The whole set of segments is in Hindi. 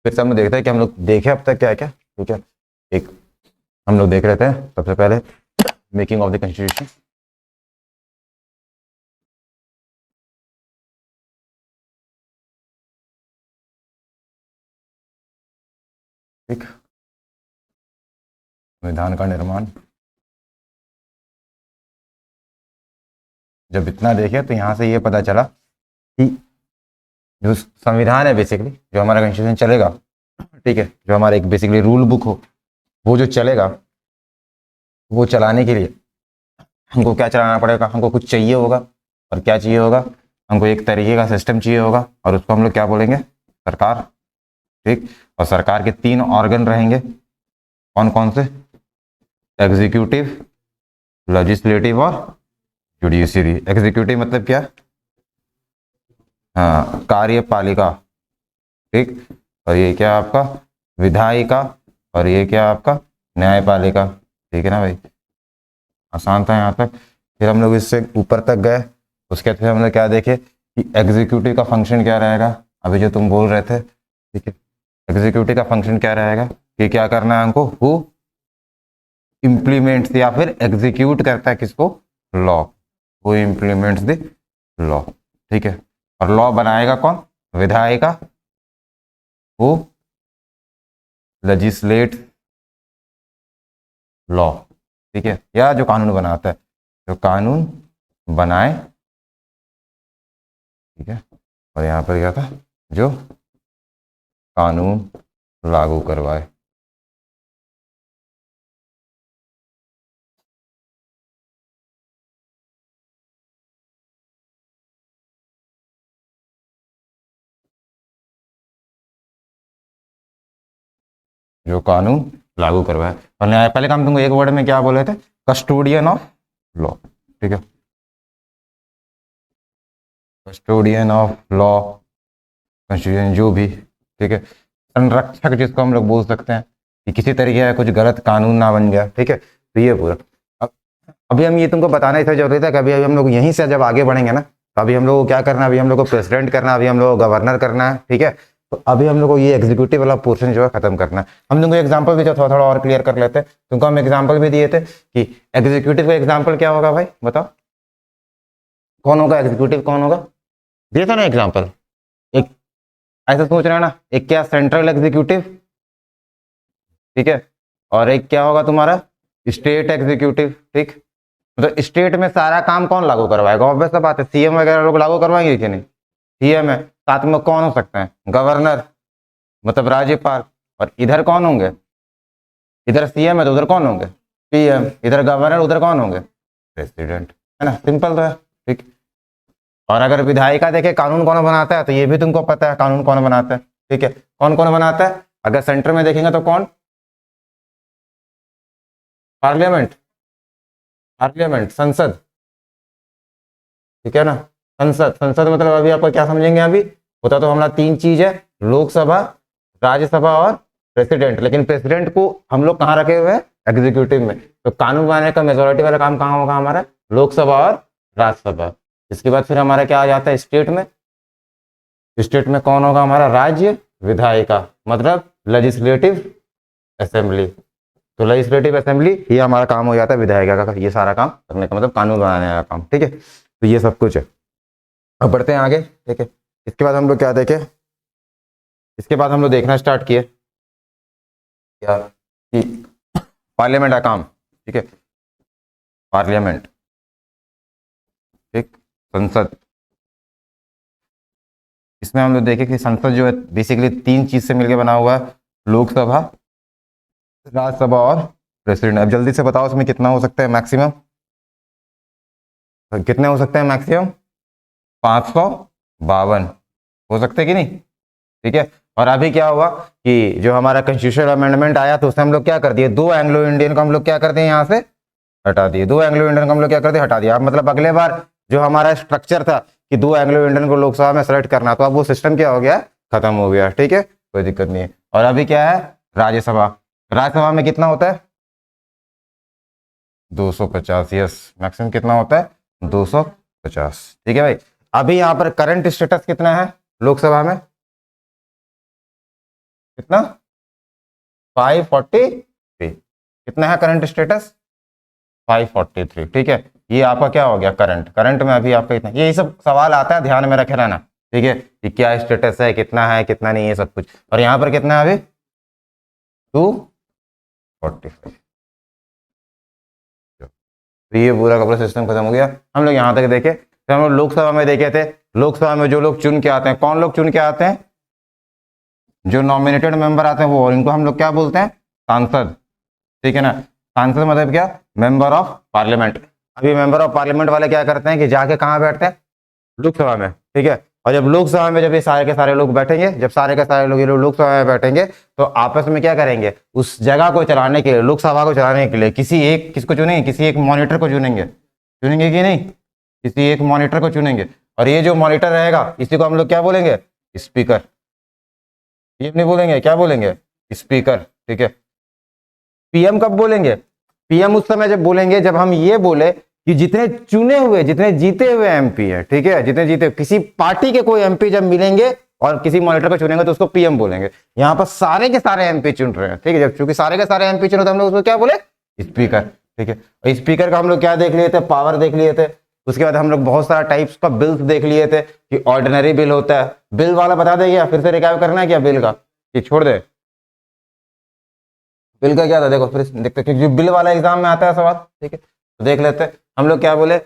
फिर से हम लोग देखते हैं कि हम लोग देखे अब तक क्या है क्या। ठीक है, एक हम लोग देख रहे थे सबसे पहले मेकिंग ऑफ द कॉन्स्टिट्यूशन। ठीक, संविधान का निर्माण। जब इतना देखे तो यहाँ से ये पता चला कि जो संविधान है बेसिकली, जो हमारा कॉन्स्टिट्यूशन चलेगा, ठीक है, जो हमारा एक बेसिकली रूल बुक हो, वो जो चलेगा, वो चलाने के लिए हमको क्या चलाना पड़ेगा, हमको कुछ चाहिए होगा। और क्या चाहिए होगा, हमको एक तरीके का सिस्टम चाहिए होगा, और उसको हम लोग क्या बोलेंगे, सरकार। ठीक, और सरकार के 3 ऑर्गन रहेंगे, कौन कौन से, एग्जीक्यूटिव, लेजिस्लेटिव और जुडिशरी। एग्जीक्यूटिव मतलब क्या, हाँ, कार्यपालिका। ठीक, और ये क्या आपका विधायिका, और ये क्या आपका न्यायपालिका। ठीक है ना भाई, आसान था यहाँ तक। फिर हम लोग इससे ऊपर तक गए, उसके बाद हम लोग क्या देखे कि एग्जीक्यूटिव का फंक्शन क्या रहेगा, अभी जो तुम बोल रहे थे। ठीक है, एग्जीक्यूटिव का फंक्शन क्या रहेगा कि क्या करना है हमको, वो इम्प्लीमेंट्स या फिर एग्जीक्यूट करता है किसको, लॉ, वो इम्प्लीमेंट्स द लॉ। ठीक है, और लॉ बनाएगा कौन, विधायिका, वो लेजिस्लेट लॉ। ठीक है, या जो कानून बनाता है, जो कानून बनाए। ठीक है, और यहाँ पर क्या था, जो कानून लागू करवाए। जो कानून लागू करवाए। और न्यायपालिका हम तुमको एक वर्ड में क्या बोले थे, कस्टोडियन ऑफ लॉ। ठीक है, कस्टोडियन ऑफ लॉ, कॉन्स्टिट्यूशन जो भी। ठीक है, संरक्षक जिसको हम लोग बोल सकते हैं कि किसी तरीके का कुछ गलत कानून ना बन गया। ठीक है, तो ये पूरा। अब अभी हम ये तुमको बताना इसलिए जरूरी था कि अभी हम लोग यहीं से जब आगे बढ़ेंगे ना, तो अभी हम लोग को क्या करना है, अभी हम लोग को प्रेसिडेंट करना है, अभी हम लोग को गवर्नर करना है। ठीक है, तो अभी हम लोग को ये एग्जीक्यूटिव वाला पोर्शन जो है खत्म करना है। हम तुमको एग्जाम्पल भी जो थोड़ा थोड़ा और क्लियर कर लेते हैं। तुमको हम एग्जाम्पल भी दिए थे कि एग्जीक्यूटिव का एग्जाम्पल क्या होगा भाई, बताओ कौन होगा एग्जीक्यूटिव, कौन होगा, दिए था ना एग्जाम्पल। एक ऐसा सोच रहे हैं ना, एक क्या सेंट्रल एग्जीक्यूटिव, ठीक है, और एक क्या होगा तुम्हारा स्टेट एग्जीक्यूटिव। ठीक, मतलब स्टेट में सारा काम कौन लागू करवाएगा, ऑब्वियस सा बात है, सीएम वगैरह लोग लागू करवाएंगे कि नहीं, सीएम है। साथ में कौन हो सकते हैं, गवर्नर, मतलब राज्यपाल। और इधर कौन होंगे, इधर सीएम है तो उधर कौन होंगे, पीएम। इधर गवर्नर, उधर कौन होंगे, प्रेसिडेंट। है ना, सिंपल तो है। ठीक, और अगर विधायिका देखे कानून कौन बनाता है, तो ये भी तुमको पता है कानून कौन बनाता है। ठीक है, कौन कौन बनाता है, अगर सेंटर में देखेंगे तो कौन, पार्लियामेंट, पार्लियामेंट, संसद। ठीक है ना, संसद, संसद मतलब अभी आपको क्या समझेंगे, अभी होता तो हमारा 3 चीज है, लोकसभा, राज्यसभा और प्रेसिडेंट। लेकिन प्रेसिडेंट को हम लोग कहाँ रखे हुए हैं, एग्जीक्यूटिव में। तो कानून बनाने का मेजोरिटी वाला काम कहाँ होगा हमारा, लोकसभा और राज्यसभा। इसके बाद फिर हमारा क्या आ जाता है, स्टेट में। स्टेट में कौन होगा हमारा, राज्य विधायिका, मतलब लेजिस्लेटिव असेंबली। तो लेजिस्लेटिव असेंबली, ये हमारा काम हो जाता है विधायिका का, ये सारा काम करने का मतलब कानून बनाने का काम। ठीक है, तो ये सब कुछ है। अब बढ़ते हैं आगे। ठीक है, इसके बाद हम लोग क्या देखें, इसके बाद हम लोग देखना स्टार्ट किए क्या कि पार्लियामेंट का काम। ठीक है, पार्लियामेंट, ठीक, संसद। इसमें हम लोग देखें कि संसद जो है बेसिकली 3 चीज से मिलकर बना हुआ है, लोकसभा, राज्यसभा और प्रेसिडेंट। अब जल्दी से बताओ इसमें कितना हो सकता है मैक्सिमम, कितने हो सकते हैं मैक्सिमम, 552 हो सकते हैं कि नहीं। ठीक है, और अभी क्या हुआ कि जो हमारा कॉन्स्टिट्यूशनल अमेंडमेंट आया तो उससे हम लोग क्या कर दिए, 2 एंग्लो इंडियन को हम लोग क्या कर दिए, यहाँ से हटा दिए। 2 एंग्लो इंडियन को हम लोग क्या कर दिए, हटा दिया। मतलब अगले बार जो हमारा स्ट्रक्चर था कि 2 एंग्लो इंडियन को लोकसभा में सेलेक्ट करना, तो अब वो सिस्टम क्या हो गया, खत्म हो गया। ठीक है, कोई दिक्कत नहीं है। और अभी क्या है, राज्यसभा। राज्यसभा में कितना होता है, 250। यस, मैक्सिमम कितना होता है, 250। ठीक है भाई, अभी यहाँ पर करंट स्टेटस कितना है लोकसभा में, कितना 543। कितना है करंट स्टेटस 543। ठीक है, ये आपका क्या हो गया करंट। करंट में अभी आपका इतना, ये सब सवाल आता है, ध्यान में रखे रहना। ठीक है, कि क्या स्टेटस है, कितना नहीं, ये सब कुछ। और यहाँ पर कितना है अभी 245। तो ये पूरा का पूरा सिस्टम खत्म हो गया। हम लोग यहाँ तक देखे, तो हम लोग लोकसभा में देखे थे। लोकसभा में जो लोग चुन के आते हैं, कौन लोग चुन के आते हैं, जो नॉमिनेटेड मेंबर आते हैं वो, इनको हम लोग क्या बोलते हैं, सांसद। ठीक है ना, सांसद मतलब क्या, मेंबर ऑफ पार्लियामेंट। अभी मेंबर ऑफ पार्लियामेंट वाले क्या करते हैं कि जाके कहाँ बैठते हैं, लोकसभा में। ठीक है, और जब लोकसभा में जब ये सारे के सारे लोग बैठेंगे, जब सारे के सारे लोग ये लोकसभा में बैठेंगे, तो आपस में क्या करेंगे, उस जगह को चलाने के लिए, लोकसभा को चलाने के लिए किसको चुनेंगे, किसी एक मॉनिटर को चुनेंगे। चुनेंगे कि नहीं, किसी एक मॉनिटर को चुनेंगे। और ये जो मॉनिटर रहेगा, इसी को हम लोग क्या बोलेंगे, स्पीकर। ये नहीं बोलेंगे, क्या बोलेंगे, स्पीकर। ठीक है, पीएम कब बोलेंगे, पीएम उस समय जब बोलेंगे जब हम ये बोले कि जितने चुने हुए, जितने जीते हुए एमपी है, ठीक है, जितने जीते किसी पार्टी के कोई एमपी जब मिलेंगे और किसी मॉनिटर को चुनेंगे तो उसको पीएम बोलेंगे। यहाँ पर सारे के सारे एमपी चुन रहे हैं। ठीक है, जब चूंकि सारे के सारे एमपी चुने तो हम लोग उसको क्या बोले, स्पीकर। ठीक है, और स्पीकर का हम लोग क्या देख लिए थे, पावर देख लिए थे। उसके बाद हम लोग बहुत सारा टाइप्स का बिल्स देख लिए थे कि ऑर्डिनरी बिल होता है। बिल वाला बता दे क्या, फिर से रिकैप करना है क्या बिल का, कि छोड़ दे, बिल का क्या था, देखो फिर देखते, क्योंकि बिल वाला एग्जाम में आता है सवाल। ठीक है, तो देख लेते हैं हम लोग क्या बोले।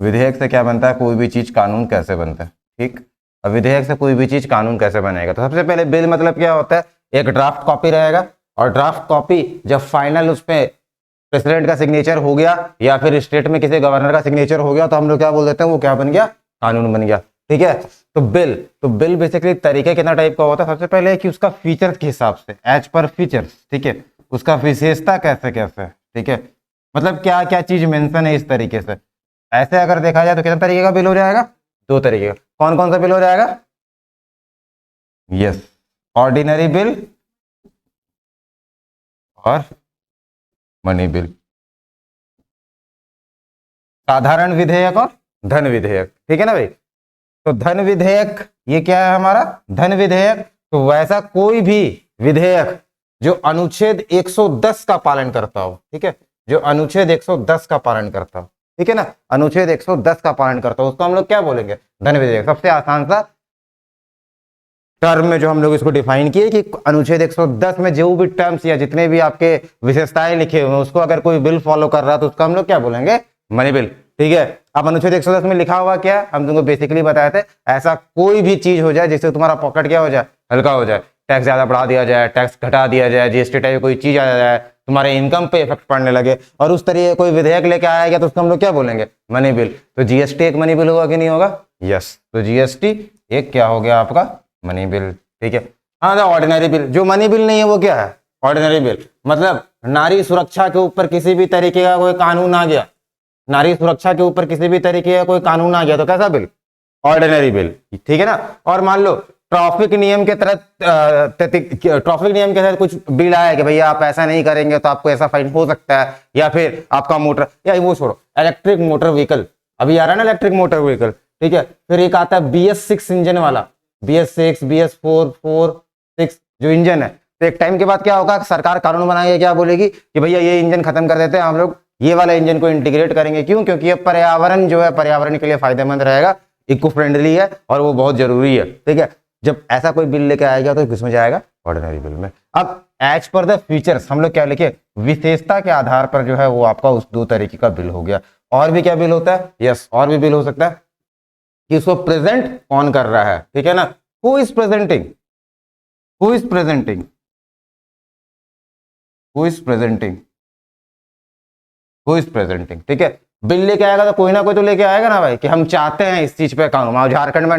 विधेयक से क्या बनता है, कोई भी चीज कानून कैसे बनता है। ठीक, अब विधेयक से कोई भी चीज कानून कैसे बनेगा, तो सबसे पहले बिल मतलब क्या होता है, एक ड्राफ्ट कॉपी रहेगा, और ड्राफ्ट कॉपी जब फाइनल उस पर प्रेसिडेंट का सिग्नेचर हो गया या फिर स्टेट में किसी गवर्नर का सिग्नेचर हो गया, तो हम लोग क्या बोल देते हैं, वो क्या बन गया, कानून बन गया। ठीक है, तो बिल बेसिकली तरीके कितना टाइप का होता है, सबसे पहले कि उसका फीचर्स के हिसाब से, एज पर फीचर्स। ठीक है, उसका विशेषता कैसे कैसे। ठीक है, मतलब क्या क्या चीज मेंशन है, इस तरीके से। ऐसे अगर देखा जाए तो कितने तरीके का बिल हो जाएगा, 2 तरीके का। कौन कौन सा बिल हो जाएगा, यस, ऑर्डिनरी बिल और मनी बिल। साधारण विधेयक और धन विधेयक। ठीक है ना भाई, तो धन विधेयक ये क्या है हमारा, धन विधेयक। तो वैसा कोई भी विधेयक जो अनुच्छेद 110 का पालन करता हो। ठीक है, जो अनुच्छेद 110 का पालन करता हो। ठीक है ना, अनुच्छेद 110 का पालन करता हो, उसको हम लोग क्या बोलेंगे, धन विधेयक। सबसे आसान सा टर्म में जो हम लोग इसको डिफाइन किए कि अनुच्छेद 110 में जो भी टर्म्स या जितने भी आपके विशेषताएं लिखे हुए हैं, उसको अगर कोई बिल फॉलो कर रहा है तो उसको हम लोग क्या बोलेंगे, मनी बिल। ठीक है, अब अनुच्छेद 110 में लिखा हुआ क्या, हम तुमको बेसिकली बताए थे, ऐसा कोई भी चीज हो जाए जिससे तुम्हारा पॉकेट क्या हो जाए, हल्का हो जाए। टैक्स ज्यादा बढ़ा दिया जाए, टैक्स घटा दिया जाए, जीएसटी टाइप कोई चीज आ जाए, तुम्हारे इनकम पे इफेक्ट पड़ने लगे, और उस तरीके कोई विधेयक लेके आया गया तो उसको हम लोग क्या बोलेंगे, मनी बिल। तो जीएसटी एक मनी बिल होगा कि नहीं होगा, यस, तो जीएसटी एक क्या हो गया आपका, मनी बिल। ठीक है, हाँ, ऑर्डिनरी बिल, जो मनी बिल नहीं है वो क्या है, ऑर्डिनरी बिल। मतलब नारी सुरक्षा के ऊपर किसी भी तरीके का कोई कानून आ गया, नारी सुरक्षा के ऊपर किसी भी तरीके का कोई कानून आ गया तो कैसा बिल, ऑर्डिनरी बिल। ठीक है ना, और मान लो ट्रैफिक नियम के तहत, ट्रैफिक नियम के तहत कुछ बिल आया कि भैया आप ऐसा नहीं करेंगे तो आपको ऐसा फाइन हो सकता है, या फिर आपका मोटर, या वो छोड़ो, इलेक्ट्रिक मोटर व्हीकल अभी आ रहा है ना, इलेक्ट्रिक मोटर व्हीकल। ठीक है, फिर एक आता है BS6 इंजन वाला, BS6, BS4, 6 जो इंजन है। तो एक टाइम के बाद क्या होगा, सरकार कानून बनाएगी, क्या बोलेगी कि भैया ये इंजन खत्म कर देते हैं, हम लोग ये वाला इंजन को इंटीग्रेट करेंगे। क्यों, क्योंकि ये पर्यावरण जो है, पर्यावरण के लिए फायदेमंद रहेगा, इको फ्रेंडली है और वो बहुत जरूरी है। ठीक है, जब ऐसा कोई बिल लेके आएगा तो किसमें जाएगा, ऑर्डिनरी बिल में। अब एज पर द फीचर्स हम लोग क्या लिखे, विशेषता के आधार पर जो है वो आपका उस 2 तरीके का बिल हो गया। और भी क्या बिल होता है, यस, और भी बिल हो सकता है कि उसको प्रेजेंट कौन कर रहा है। ठीक है ना, who is presenting, who is presenting, who is presenting, who is presenting. ठीक है, बिल लेके आएगा तो कोई ना कोई तो लेके आएगा ना भाई, कि हम चाहते हैं इस चीज पे कानून, झारखंड में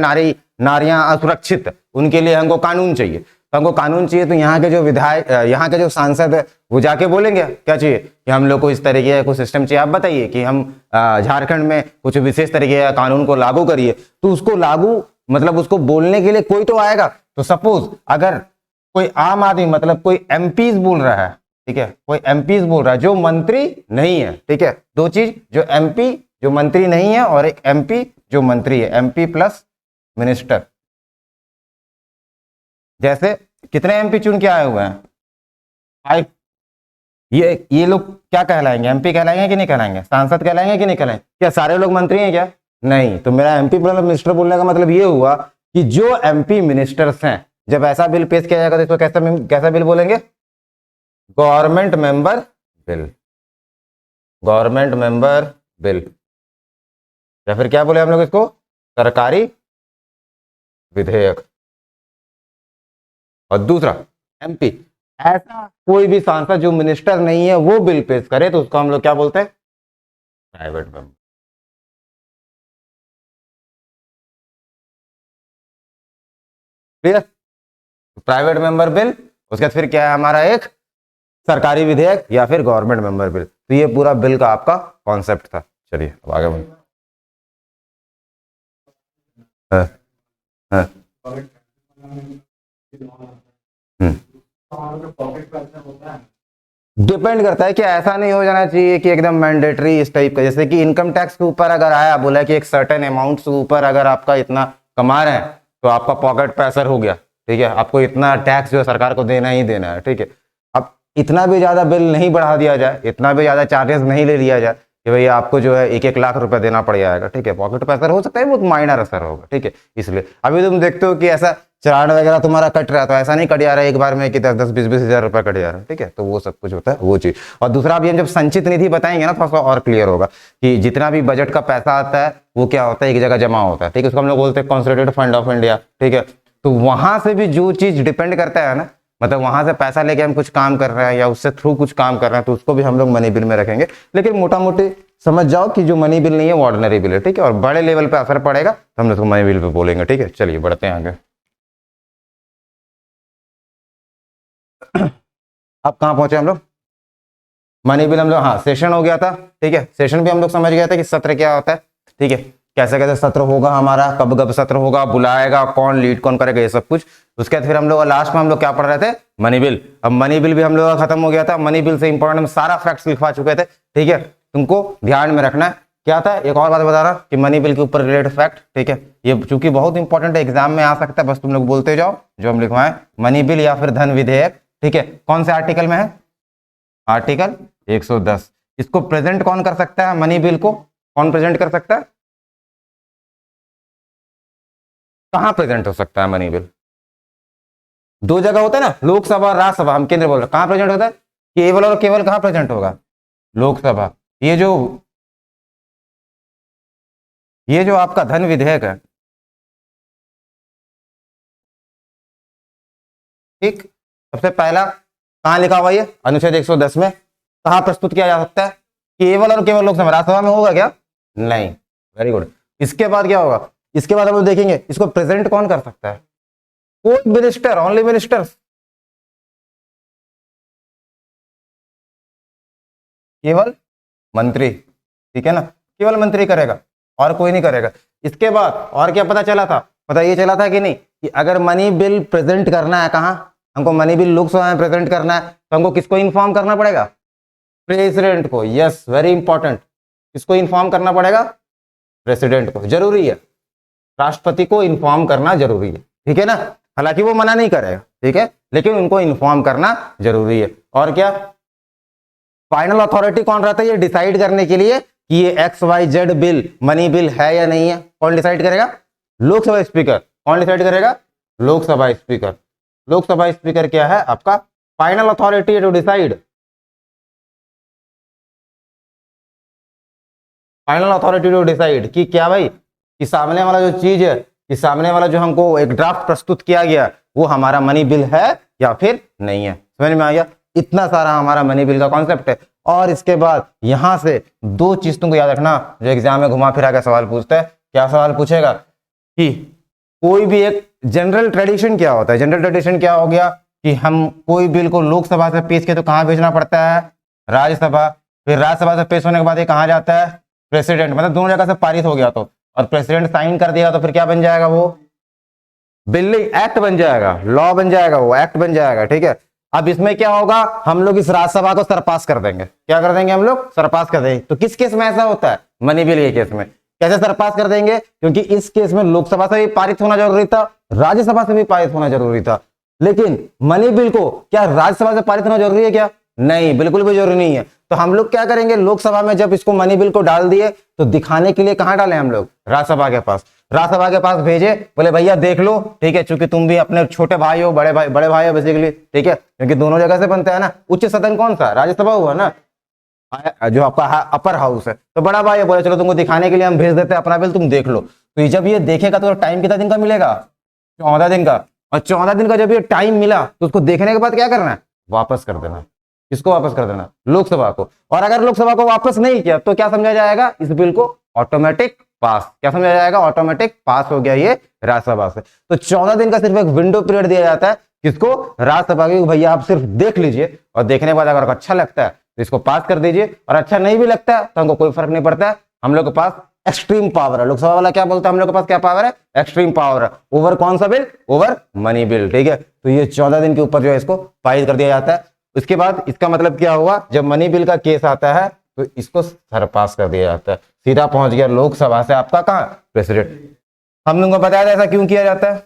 नारियां असुरक्षित, उनके लिए हमको कानून चाहिए। तो हमको कानून चाहिए तो यहाँ के जो विधायक, यहाँ के जो सांसद है वो जाके बोलेंगे क्या चाहिए, कि हम लोग को इस तरीके का कोई सिस्टम चाहिए, आप बताइए कि हम झारखंड में कुछ विशेष तरीके का कानून को लागू करिए। तो उसको लागू मतलब उसको बोलने के लिए कोई तो आएगा। तो सपोज अगर कोई आम आदमी मतलब कोई एमपीज बोल रहा है, ठीक है, कोई एमपीज बोल रहा है जो मंत्री नहीं है, ठीक है, दो चीज, जो एमपी जो मंत्री नहीं है और एक एमपी जो मंत्री है, एमपी प्लस मिनिस्टर। जैसे कितने एमपी चुन के आए हुए हैं? 5। ये लोग क्या कहलाएंगे? एमपी कहलाएंगे कि नहीं कहलाएंगे? सांसद कहलाएंगे कि नहीं कहलाएंगे? क्या सारे लोग मंत्री हैं क्या? नहीं। तो मेरा एमपी प्लस मिनिस्टर बोलने का मतलब ये हुआ कि जो एमपी मिनिस्टर्स हैं, जब ऐसा बिल पेश किया जाएगा तो इसको कैसा बिल बोलेंगे? Government member bill, government member bill, या फिर क्या बोले हम लोग इसको? सरकारी विधेयक। और दूसरा एमपी, ऐसा कोई भी सांसद जो मिनिस्टर नहीं है वो बिल पेश करे तो उसको हम लोग क्या बोलते हैं? Private member. Clear? Private member bill, उसके बाद फिर क्या है हमारा? एक सरकारी विधेयक या फिर गवर्नमेंट मेंबर बिल। तो ये पूरा बिल का आपका कॉन्सेप्ट था। चलिए अब आगे बढ़िए। हाँ, हाँ, डिपेंड करता है कि ऐसा नहीं हो जाना चाहिए कि एकदम मैंडेटरी इस टाइप का। जैसे कि इनकम टैक्स के ऊपर अगर आया, बोला कि एक सर्टेन अमाउंट से ऊपर अगर आपका इतना कमा रहे हैं तो आपका पॉकेट प्रेशर हो गया, ठीक है, आपको इतना टैक्स जो है सरकार को देना ही देना है, ठीक है। अब इतना भी ज्यादा बिल नहीं बढ़ा दिया जाए, इतना भी ज्यादा चार्जेस नहीं ले लिया जाए कि भाई आपको जो है 1-1 लाख रुपए देना पड़ जाएगा, ठीक है, पॉकेट प्रेशर हो सकता है, बहुत माइनर असर होगा, ठीक है। इसलिए अभी तुम देखते हो कि ऐसा चालान वगैरह तुम्हारा कट रहा है तो ऐसा नहीं कट जा रहा है एक बार में कि 10-10, 20-20 हजार रुपए कट जा रहा है, ठीक है। तो वो सब कुछ होता है, वो चीज। और दूसरा अभी हम जब संचित निधि बताएंगे ना थोड़ा सा और क्लियर होगा कि जितना भी बजट का पैसा आता है वो क्या होता है? एक जगह जमा होता है, ठीक है, उसको हम लोग बोलते हैं कंसोलिडेटेड फंड ऑफ इंडिया, ठीक है। तो वहां से भी जो चीज डिपेंड करता है ना, मतलब वहां से पैसा लेके हम कुछ काम कर रहे हैं या उससे थ्रू कुछ काम कर रहे हैं तो उसको भी हम लोग मनी बिल में रखेंगे। लेकिन मोटा मोटी समझ जाओ कि जो मनी बिल नहीं है वो ऑर्डिनरी बिल है, ठीक है। और बड़े लेवल पे असर पड़ेगा तो हम उसको मनी बिल पे बोलेंगे, ठीक है। चलिए बढ़ते हैं आगे। अब कहाँ पहुंचे हम लोग? मनी बिल हम लोग, हाँ, सेशन हो गया था, ठीक है। सेशन भी हम लोग समझ गया था कि सत्र क्या होता है, ठीक है, कैसे कैसे सत्र होगा हमारा, कब कब सत्र होगा, बुलाएगा कौन, लीड कौन करेगा, ये सब कुछ। उसके बाद फिर हम लोग लास्ट में हम लोग क्या पढ़ रहे थे? Money bill. अब मनी बिल भी हम लोग का खत्म हो गया था। मनी बिल से इंपॉर्टेंट हम सारा फैक्ट्स लिखवा चुके थे, ठीक है। तुमको ध्यान में रखना है क्या था, एक और बात बता रहा कि मनी बिल के ऊपर रिलेटेड फैक्ट, ठीक है, ये चूंकि बहुत इंपॉर्टेंट है, एग्जाम में आ सकता है, बस तुम लोग बोलते जाओ जो हम लिखवाएं। मनी बिल या फिर धन विधेयक, ठीक है, कौन से आर्टिकल में है? आर्टिकल 110। इसको प्रेजेंट कौन कर सकता है? मनी बिल को कौन प्रेजेंट कर सकता है? कहां प्रेजेंट हो सकता है मनी बिल? दो जगह होता है ना, लोकसभा और राज्यसभा। हम केंद्र बोल रहे हैं, कहां प्रेजेंट होता है? केवल और केवल कहां प्रेजेंट होगा? लोकसभा। ये जो आपका धन विधेयक है, ठीक, सबसे पहला कहां लिखा हुआ? ये अनुच्छेद 110 में कहां प्रस्तुत किया जा सकता है? केवल और केवल लोकसभा। राज्यसभा में होगा क्या? नहीं। Very good. इसके बाद क्या होगा? इसके बाद हम लोग देखेंगे इसको प्रेजेंट कौन कर सकता है? कोई मिनिस्टर, ओनली मिनिस्टर्स, केवल मंत्री, ठीक है ना, केवल मंत्री करेगा और कोई नहीं करेगा। इसके बाद और क्या पता चला था? पता ये चला था कि नहीं कि अगर मनी बिल प्रेजेंट करना है, कहां हमको मनी बिल लोकसभा में प्रेजेंट करना है तो हमको किसको इन्फॉर्म करना पड़ेगा? प्रेसिडेंट को। Yes, very important. किसको इन्फॉर्म करना पड़ेगा? प्रेसिडेंट को। जरूरी है, राष्ट्रपति को इन्फॉर्म करना जरूरी है, ठीक है ना। हालांकि वो मना नहीं करेगा, ठीक है, लेकिन उनको इन्फॉर्म करना जरूरी है। और क्या, फाइनल अथॉरिटी कौन रहता है ये डिसाइड करने के लिए कि ये XYZ बिल मनी बिल है या नहीं है? कौन डिसाइड करेगा? लोकसभा स्पीकर। कौन डिसाइड करेगा? लोकसभा स्पीकर। लोकसभा स्पीकर क्या है? आपका final authority to decide. Final authority to decide कि क्या भाई, कि सामने वाला जो चीज है, कि सामने वाला जो हमको एक ड्राफ्ट प्रस्तुत किया गया वो हमारा मनी बिल है या फिर नहीं है। समझ में आ गया? इतना सारा हमारा मनी बिल का कॉन्सेप्ट है। और इसके बाद यहां से दो चीज तुमको याद रखना जो एग्जाम में घुमा फिरा के सवाल पूछता है। क्या सवाल पूछेगा कि कोई भी एक जनरल ट्रेडिशन क्या होता है? जनरल ट्रेडिशन क्या हो गया कि हम कोई बिल को लोकसभा से पेश किया तो कहां भेजना पड़ता है? राज्यसभा। फिर राज्यसभा से पेश होने के बाद ये कहां जाता है? प्रेसिडेंट। मतलब दोनों जगह से पारित हो गया तो, और प्रेसिडेंट साइन कर दिया तो फिर क्या बन जाएगा? वो बिल एक्ट बन जाएगा, लॉ बन जाएगा, वो एक्ट बन जाएगा, ठीक है। अब इसमें क्या होगा, हम लोग इस राज्यसभा को सरपास कर देंगे। क्या कर देंगे हम लोग? सरपास कर देंगे। तो किस केस में ऐसा होता है? मनी बिल के केस में। कैसे सरपास कर देंगे? क्योंकि इस केस में लोकसभा से भी पारित होना जरूरी था, राज्यसभा से भी पारित होना जरूरी था, लेकिन मनी बिल को क्या राज्यसभा से पारित होना जरूरी है क्या? नहीं, बिल्कुल भी जरूरी नहीं है। तो हम लोग क्या करेंगे, लोकसभा में जब इसको मनी बिल को डाल दिए तो दिखाने के लिए कहां डाले हम लोग? राज्यसभा के पास। राज्यसभा के पास भेजे, बोले भैया देख लो, ठीक है, चूंकि तुम भी अपने छोटे भाई हो, बड़े भाई हो बेसिकली, ठीक है, क्योंकि दोनों जगह से बनता है ना। उच्च सदन कौन सा? राज्यसभा हुआ ना, जो आपका अपर हाउस है। तो बड़ा भाई बोले चलो तुमको दिखाने के लिए हम भेज देते हैं अपना बिल, तुम देख लो। तो जब ये देखेगा तो टाइम कितना दिन का मिलेगा? 14 दिन का। और 14 दिन का जब ये टाइम मिला तो उसको देखने के बाद क्या करना है? वापस कर देना। किसको वापस कर देना? लोकसभा को। और अगर लोकसभा को वापस नहीं किया तो क्या समझा जाएगा? इस बिल को ऑटोमेटिक पास। क्या समझा जाएगा? ऑटोमेटिक पास हो गया ये राज्यसभा से। तो 14 दिन का सिर्फ एक विंडो पीरियड दिया जाता है किसको? राज्यसभा की। भैया आप सिर्फ देख लीजिए और देखने के बाद अगर अच्छा लगता है तो इसको पास कर दीजिए, और अच्छा नहीं भी लगता है तो हमको कोई फर्क नहीं पड़ता है। हम लोग के पास एक्सट्रीम पावर है। लोकसभा वाला क्या बोलता है? हम लोग के पास क्या पावर है? एक्सट्रीम पावर है। ओवर कौन सा बिल? ओवर मनी बिल, ठीक है। तो ये 14 दिन के ऊपर जो है इसको पारित कर दिया जाता है। उसके बाद इसका मतलब क्या हुआ? जब मनी बिल का केस आता है तो इसको सरपास कर दिया जाता है, सीधा पहुंच गया लोकसभा से आपका कहां? प्रेसिडेंट। हम लोगों को बताया था ऐसा क्यों किया जाता है?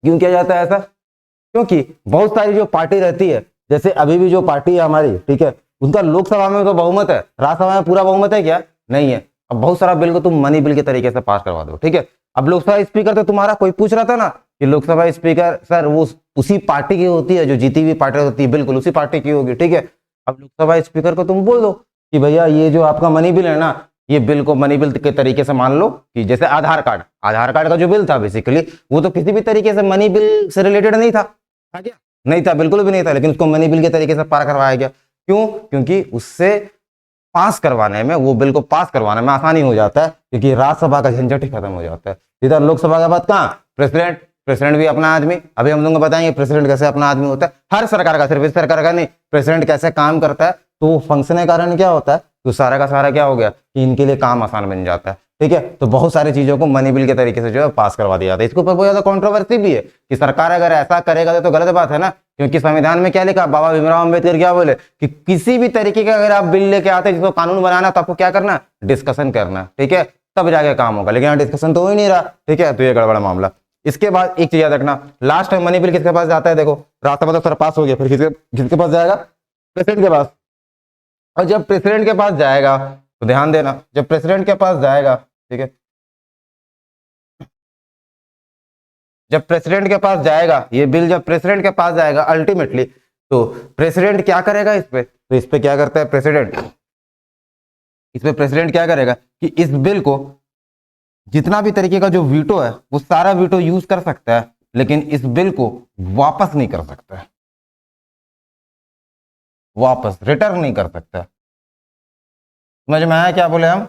क्यों किया जाता है ऐसा? क्योंकि बहुत सारी जो पार्टी रहती है, जैसे अभी भी जो पार्टी है हमारी, ठीक है, उनका लोकसभा में तो बहुमत है, राज्यसभा में पूरा बहुमत है क्या? नहीं है। अब बहुत सारा बिल को तुम मनी बिल के तरीके से पास करवा दो, ठीक है। अब लोकसभा स्पीकर तो तुम्हारा, कोई पूछ रहा था ना कि लोकसभा स्पीकर सर वो उसी पार्टी की होती है, जो जीती हुई पार्टी होती है, बिल्कुल उसी पार्टी की होगी, ठीक है। अब लोकसभा स्पीकर को तुम बोल दो कि भैया ये जो आपका मनी बिल है ना, ये बिल को मनी बिल के तरीके से मान लो कि जैसे आधार कार्ड का जो बिल था बेसिकली वो तो किसी भी तरीके से मनी बिल से रिलेटेड नहीं था क्या? नहीं था, बिल्कुल भी नहीं था, लेकिन उसको मनी बिल के तरीके से पार करवाया गया। क्यों? क्योंकि उससे पास करवाने में, वो बिल को पास करवाने में आसानी हो जाता है, क्योंकि राज्यसभा का झंझट ही खत्म हो जाता है। इधर लोकसभा के बाद कहां? प्रेसिडेंट। प्रेसिडेंट भी अपना आदमी। अभी हम लोगों को बताएंगे प्रेसिडेंट कैसे अपना आदमी होता है। हर सरकार का, सिर्फ इस सरकार का नहीं, प्रेसिडेंट कैसे काम करता है। तो वो फंक्शन के कारण क्या होता है, तो सारा का सारा क्या हो गया कि इनके लिए काम आसान बन जाता है, ठीक है। तो बहुत सारी चीजों को मनी बिल के तरीके से जो है पास करवा दिया जाता है। इसके ऊपर बहुत ज्यादा कंट्रोवर्सी भी है कि सरकार अगर ऐसा करेगा तो गलत बात है ना, क्योंकि संविधान में क्या लिखा? बाबा भीमराव अंबेडकर क्या बोले कि किसी भी तरीके का अगर आप बिल लेके आते हैं जिसको कानून बनाना, तो आपको क्या करना? डिस्कशन करना, ठीक है, तब जाके काम होगा। लेकिन यहाँ डिस्कशन तो हो ही नहीं रहा, ठीक है, तो ये गड़बड़ मामला। इसके बाद एक चीज याद रखना, लास्ट में मनी बिल किसके पास जाता है? देखो राज्यसभा तो सरपास हो गया, फिर किसके पास जाएगा? प्रेसिडेंट के पास। और जब प्रेसिडेंट के पास जाएगा तो ध्यान देना, जब प्रेसिडेंट के पास जाएगा, ठीक है, जब प्रेसिडेंट के पास जाएगा ये बिल, जब प्रेसिडेंट के पास जाएगा अल्टीमेटली, तो प्रेसिडेंट क्या करेगा इस पे? तो इस पे क्या करता है प्रेसिडेंट? इस पे प्रेसिडेंट क्या करेगा कि इस बिल को जितना भी तरीके का जो वीटो है वो सारा वीटो यूज कर सकता है, लेकिन इस बिल को वापस नहीं कर सकता है, वापस रिटर्न नहीं कर सकता। समझ में आया क्या बोले हम?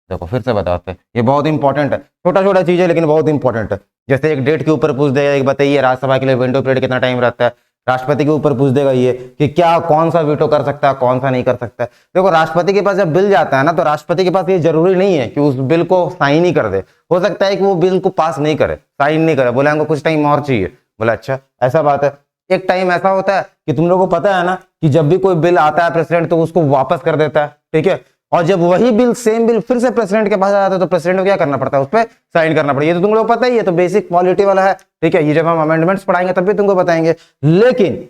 देखो फिर से बताते हैं, ये बहुत इंपॉर्टेंट है, छोटा छोटा चीज है लेकिन बहुत इंपॉर्टेंट है। जैसे एक डेट के ऊपर पूछ देगा, एक बताइए राज्यसभा के लिए विंडो पीरियड कितना टाइम रहता है। राष्ट्रपति के ऊपर पूछ देगा ये कि क्या कौन सा वीटो कर सकता है, कौन सा नहीं कर सकता है। देखो राष्ट्रपति के पास जब बिल जाता है ना, तो राष्ट्रपति के पास ये जरूरी नहीं है कि उस बिल को साइन ही कर दे। हो सकता है कि वो बिल को पास नहीं करे, साइन नहीं करे, बोले हमको कुछ टाइम और चाहिए। बोला अच्छा ऐसा बात है। एक टाइम ऐसा होता है कि तुम लोगों को पता है ना कि जब भी कोई बिल आता है प्रेसिडेंट तो उसको वापस कर देता है, ठीक है। और जब वही बिल, सेम बिल फिर से प्रेसिडेंट के पास आता है तो प्रेसिडेंट को क्या करना पड़ता है? उस पर साइन करना पड़ता है। ये तो तुम लोग पता ही है, तो बेसिक पॉलिटी वाला है, ठीक है। ये जब हम अमेंडमेंट्स पढ़ाएंगे तब भी तुमको बताएंगे। लेकिन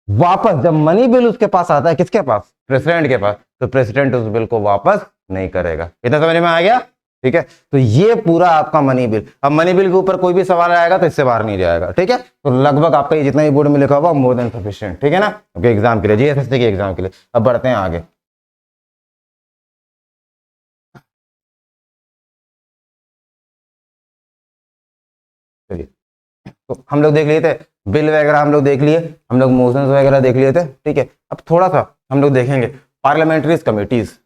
वापस जब मनी बिल उसके पास आता है, किसके पास? प्रेसिडेंट के पास, तो प्रेसिडेंट उस बिल को वापस नहीं करेगा। इतना समझ में आ गया? ठीक है, तो ये पूरा आपका मनी बिल। अब मनी बिल के ऊपर कोई भी सवाल आएगा तो इससे बाहर नहीं जाएगा, ठीक है। तो लगभग आपका ये जितना भी बोर्ड में लिखा होगा मोर देन सफिशिएंट, ठीक है ना, ओके, एग्जाम के लिए, जीएसएससी के एग्जाम के लिए। अब बढ़ते हैं आगे। चलिए, तो हम लोग देख लिए थे बिल वगैरह, हम लोग देख लिए, हम लोग मोशंस वगैरह देख लिए थे, ठीक है। अब थोड़ा सा हम लोग देखेंगे पार्लियामेंट्री कमिटीज।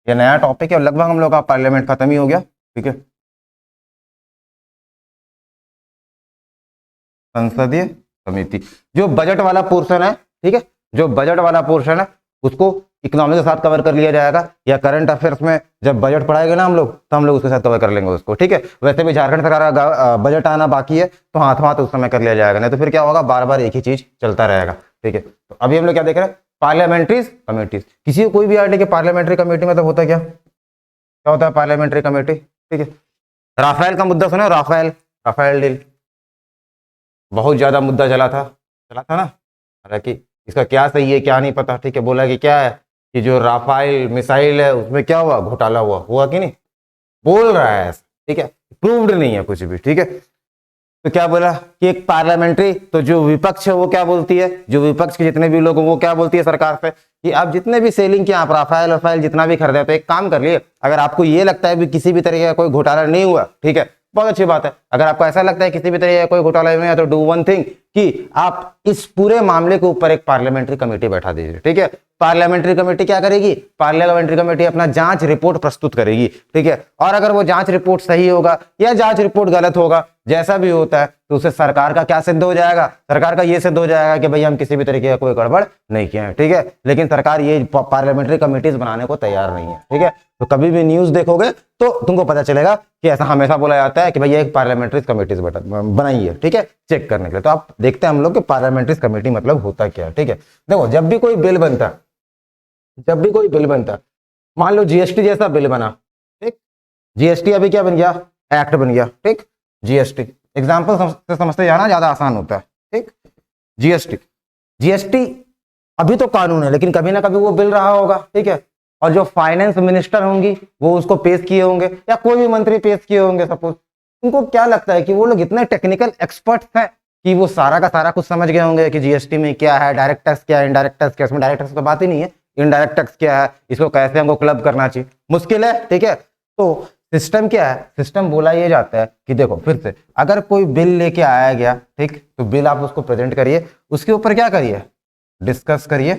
ये नया टॉपिक है, लगभग हम लोग का पार्लियामेंट खत्म ही हो गया, ठीक है। संसदीय समिति, जो बजट वाला पोर्शन है, ठीक है, जो बजट वाला पोर्शन है उसको इकोनॉमी के साथ कवर कर लिया जाएगा, या करंट अफेयर्स में जब बजट पढ़ाएंगे ना हम लोग, तो हम लोग उसके साथ कवर कर लेंगे उसको, ठीक है। वैसे भी झारखंड सरकार का बजट आना बाकी है, तो हाथों हाथ उस समय कर लिया जाएगा, नहीं तो फिर क्या होगा, बार बार एक ही चीज चलता रहेगा, ठीक है। तो अभी हम लोग क्या देख रहे हैं, पार्लियामेंट्री कमेटीज। किसी को कोई भी आइडिया कि पार्लियामेंट्री कमेटी मतलब होता क्या होता है पार्लियामेंट्री कमेटी, ठीक है। राफेल का मुद्दा सुना, राफेल डील बहुत ज्यादा मुद्दा चला था ना, हालांकि इसका क्या सही है क्या नहीं पता, ठीक है। बोला कि क्या है कि जो राफेल मिसाइल है उसमें क्या हुआ, घोटाला हुआ कि नहीं, बोल रहा है ऐसा, ठीक है, प्रूव्ड नहीं है कुछ भी, ठीक है। तो क्या बोला कि एक पार्लियामेंट्री, तो जो विपक्ष है वो क्या बोलती है, जो विपक्ष के जितने भी लोग वो क्या बोलती है सरकार से कि आप जितने भी सेलिंग किया, आप राफेल जितना भी खरीदे, तो एक काम कर लिए, अगर आपको ये लगता है कि किसी भी तरीके का कोई घोटाला नहीं हुआ, ठीक है, बहुत अच्छी बात है। अगर आपको ऐसा लगता है किसी भी तरीके का कोई घोटाला नहीं है, तो डू वन थिंग कि आप इस पूरे मामले के ऊपर एक पार्लियामेंट्री कमेटी बैठा दीजिए, ठीक है। पार्लियामेंट्री कमेटी क्या करेगी, पार्लियामेंट्री कमेटी अपना जांच रिपोर्ट प्रस्तुत करेगी, ठीक है। और अगर वो जांच रिपोर्ट सही होगा या जांच रिपोर्ट गलत होगा, जैसा भी होता है, तो उसे सरकार का क्या सिद्ध हो जाएगा, सरकार का ये सिद्ध हो जाएगा कि भाई हम किसी भी तरीके का कोई गड़बड़ नहीं किए हैं, ठीक है। लेकिन सरकार ये पार्लियामेंट्री कमेटीज बनाने को तैयार नहीं है, ठीक है। तो कभी भी न्यूज देखोगे तो तुमको पता चलेगा कि ऐसा हमेशा बोला जाता है कि भैया एक पार्लियामेंट्री कमेटीज बनाई है, ठीक है, चेक करने के लिए। तो आप देखते हैं हम लोग कि पार्लियामेंट्री कमेटी मतलब होता क्या है, ठीक है। देखो जब भी कोई बिल बनता, मान लो जीएसटी जैसा बिल बना, ठीक, जीएसटी अभी क्या बन गया, एक्ट बन गया, ठीक, जीएसटी एग्जाम्पल से समझते जाना ज्यादा आसान होता है, ठीक। जीएसटी अभी तो कानून है, लेकिन कभी ना कभी वो बिल रहा होगा, ठीक है। और जो फाइनेंस मिनिस्टर होंगी वो उसको पेश किए होंगे, या कोई भी मंत्री पेश किए होंगे सपोज, उनको क्या लगता है कि वो लोग इतने टेक्निकल एक्सपर्ट्स हैं कि वो सारा का सारा कुछ समझ गए होंगे कि जीएसटी में क्या है, डायरेक्ट टैक्स क्या है, इनडायरेक्ट टैक्स क्या है। इसमें डायरेक्ट टैक्स तो बात ही नहीं है, इनडायरेक्ट टैक्स क्या है, इसको कैसे हमको क्लब करना चाहिए, मुश्किल है, ठीक है। तो सिस्टम क्या है, सिस्टम बोला ये जाता है कि देखो फिर से अगर कोई बिल लेके आया गया, ठीक, तो बिल आप उसको प्रेजेंट करिए, उसके ऊपर क्या करिए, डिस्कस करिए,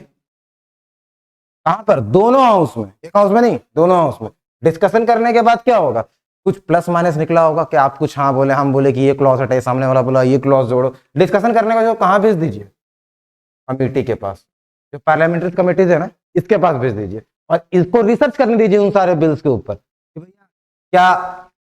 कहां पर, दोनों हाउस में, एक हाउस में नहीं, दोनों हाउस में। डिस्कशन करने के बाद क्या होगा, कुछ प्लस माइनस निकला होगा कि आप कुछ हाँ बोले, हम बोले कि ये क्लॉज हटाए, सामने वाला बोला ये क्लॉज जोड़ो। डिस्कशन करने का जो कहाँ भेज दीजिए, कमेटी के पास, जो पार्लियामेंट्री कमेटीज है ना, इसके पास भेज दीजिए, और इसको रिसर्च करने दीजिए उन सारे बिल्स के ऊपर कि भैया क्या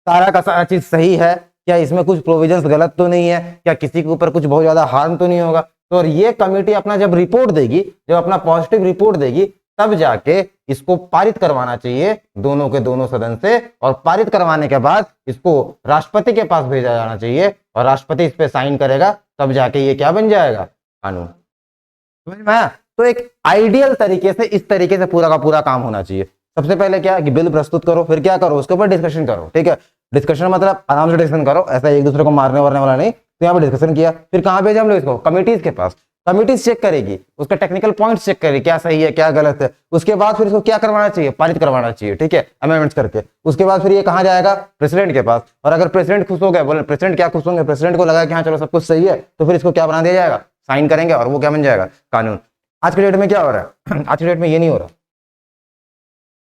सारा का सारा चीज सही है, क्या इसमें कुछ प्रोविजंस गलत तो नहीं है, क्या किसी के ऊपर कुछ बहुत ज्यादा हार्म तो नहीं होगा। तो और ये कमेटी अपना जब रिपोर्ट देगी, जब अपना पॉजिटिव रिपोर्ट देगी, तब जाके इसको पारित करवाना चाहिए दोनों के दोनों सदन से, और पारित करवाने के बाद इसको राष्ट्रपति के पास भेजा जाना चाहिए, और राष्ट्रपति इस पे साइन करेगा, तब जाके ये क्या बन जाएगा, कानून। समझ में आया? तो एक आइडियल तरीके से इस तरीके से पूरा का पूरा काम होना चाहिए। सबसे पहले क्या है कि बिल प्रस्तुत करो, फिर क्या करो, उसके ऊपर डिस्कशन करो, ठीक है। डिस्कशन मतलब आराम से डिस्कशन करो, ऐसा एक दूसरे को मारने वारने वाला नहीं। तो यहाँ पे डिस्कशन किया, फिर कहाँ भेजा हम लोग इसको, कमिटीज के पास। कमिटीज चेक करेगी, उसका टेक्निकल पॉइंट्स चेक करेगी, क्या सही है क्या गलत है। उसके बाद फिर इसको क्या करवाना चाहिए, पारित करवाना चाहिए, ठीक है, अमेंडमेंट्स करके। उसके बाद फिर ये कहाँ जाएगा, प्रेसिडेंट के पास। और अगर प्रेसिडेंट खुश हो गए, बोले प्रेसिडेंट क्या खुश होंगे, प्रेसिडेंट को लगा कि हाँ चलो सब कुछ सही है, तो फिर इसको क्या बना दिया जाएगा, साइन करेंगे, और वो क्या बन जाएगा, कानून। आज के डेट में क्या हो रहा है, आज के डेट में ये नहीं हो रहा,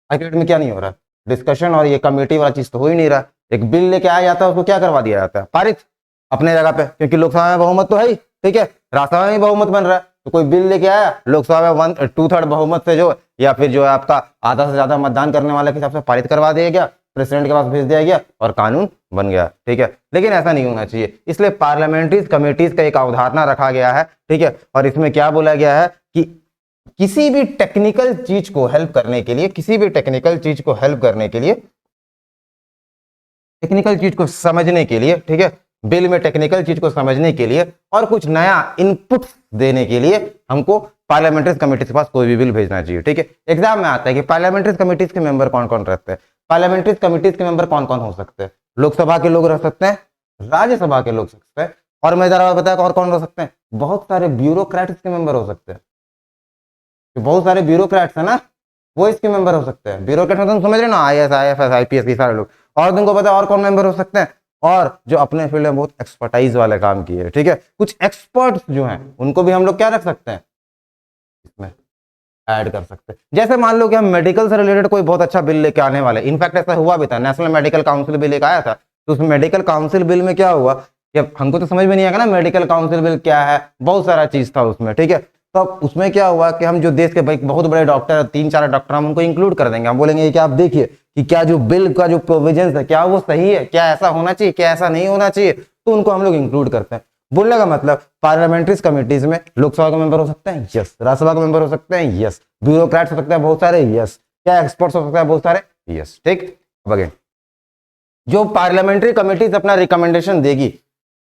आज के डेट में क्या नहीं हो रहा, डिस्कशन और ये कमेटी वाला चीज तो हो ही नहीं रहा। एक बिल लेके आया जाता है, उसको क्या करवा दिया जाता है, पारित अपने जगह पे, क्योंकि लोकसभा में बहुमत तो है ही, ठीक है, राज्यसभा में बहुमत बन रहा है। तो कोई बिल लेके आया, लोकसभा में 2/3 बहुमत से जो, या फिर जो है आपका आधा से ज्यादा मतदान करने वाले के हिसाब से पारित करवा दिया गया, प्रेसिडेंट के पास भेज दिया गया, और कानून बन गया, ठीक है। लेकिन ऐसा नहीं होना चाहिए, इसलिए पार्लियामेंट्री कमेटीज का एक अवधारणा रखा गया है, ठीक है। और इसमें क्या बोला गया है कि किसी भी टेक्निकल चीज को हेल्प करने के लिए, किसी भी टेक्निकल चीज को हेल्प करने के लिए, टेक्निकल चीज को समझने के लिए, ठीक है, बिल में टेक्निकल चीज को समझने के लिए और कुछ नया इनपुट देने के लिए हमको पार्लियामेंट्री कमेटी के पास कोई भी बिल भेजना चाहिए, ठीक है। एग्जाम में आता है कि पार्लियामेंट्री कमेटीज के मेंबर कौन कौन रहते हैं। पार्लियामेंट्री कमेटीज के मेंबर कौन कौन हो सकते हैं, लोकसभा के लोग रह सकते हैं, राज्यसभा के लोग सकते हैं, और मैं जरा बताया और कौन रह सकते हैं, बहुत सारे ब्यूरोक्रेट्स के मेंबर हो सकते हैं। बहुत सारे ब्यूरोक्रेट्स है ना, वो इसके मेंबर हो सकते हैं। ब्यूरोक्रेट में तुम समझ रहे हो ना, IAS IFS IPS के सारे लोग। और तुमको पता है और कौन मेंबर हो सकते हैं, और जो अपने फील्ड में बहुत एक्सपर्टाइज वाले काम किए, ठीक है, कुछ एक्सपर्ट्स जो हैं उनको भी हम लोग क्या रख सकते हैं, इसमें ऐड कर सकते हैं। जैसे मान लो कि हम मेडिकल से रिलेटेड कोई बहुत अच्छा बिल लेके आने वाले, इनफैक्ट ऐसा हुआ भी था, नेशनल मेडिकल काउंसिल बिल लेके आया था। तो उस मेडिकल काउंसिल बिल में क्या हुआ कि हमको तो समझ में नहीं आएगा ना मेडिकल काउंसिल बिल क्या है, बहुत सारा चीज था उसमें, ठीक है। तो अब उसमें क्या हुआ कि हम जो देश के भाई बहुत बड़े डॉक्टर 3-4 डॉक्टर हम उनको इंक्लूड कर देंगे। हम बोलेंगे कि आप देखिए कि क्या जो बिल का जो प्रोविजन है क्या वो सही है, क्या ऐसा होना चाहिए, क्या ऐसा नहीं होना चाहिए, तो उनको हम लोग इंक्लूड करते हैं। बोलने का मतलब पार्लियामेंट्री कमिटीज में लोकसभा के मेंबर हो सकते हैं, यस। राज्यसभा के मेंबर हो सकते हैं, यस। ब्यूरोक्रेट्स हो सकते हैं बहुत सारे, यस। क्या एक्सपर्ट्स हो सकते हैं बहुत सारे, यस। ठीक। अब अगेन जो पार्लियामेंट्री कमिटीज अपना रिकमेंडेशन देगी,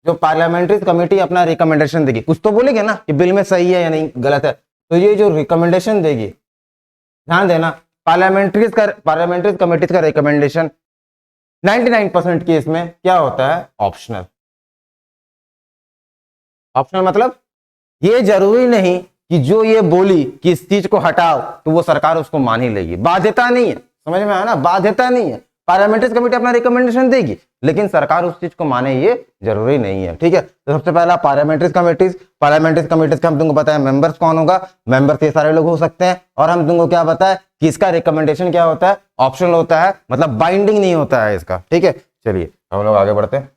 जो पार्लियामेंट्री कमेटी अपना रिकमेंडेशन देगी, कुछ तो बोलेगे ना कि बिल में सही है या नहीं गलत है, तो ये जो रिकमेंडेशन देगी, ध्यान देना, पार्लियामेंट्री कमेटीज का रिकमेंडेशन 99% केस में क्या होता है, ऑप्शनल। ऑप्शनल मतलब ये जरूरी नहीं कि जो ये बोली कि इस चीज को हटाओ तो वो सरकार उसको मान ही लेगी, बाध्यता नहीं है। समझ में आया ना, बाध्यता नहीं है। पार्लियामेंट्री कमेटी अपना रिकमेंडेशन देगी लेकिन सरकार उस चीज को माने ये जरूरी नहीं है। ठीक है, तो सबसे पहला पार्लियामेंट्री कमेटीज का हम तुमको बताया मेंबर्स कौन होगा, मेंबर्स ये सारे लोग हो सकते हैं। और हम तुमको क्या बताया कि इसका रिकमेंडेशन क्या होता है, ऑप्शनल होता है, मतलब बाइंडिंग नहीं होता है इसका। ठीक है, चलिए हम लोग आगे बढ़ते हैं।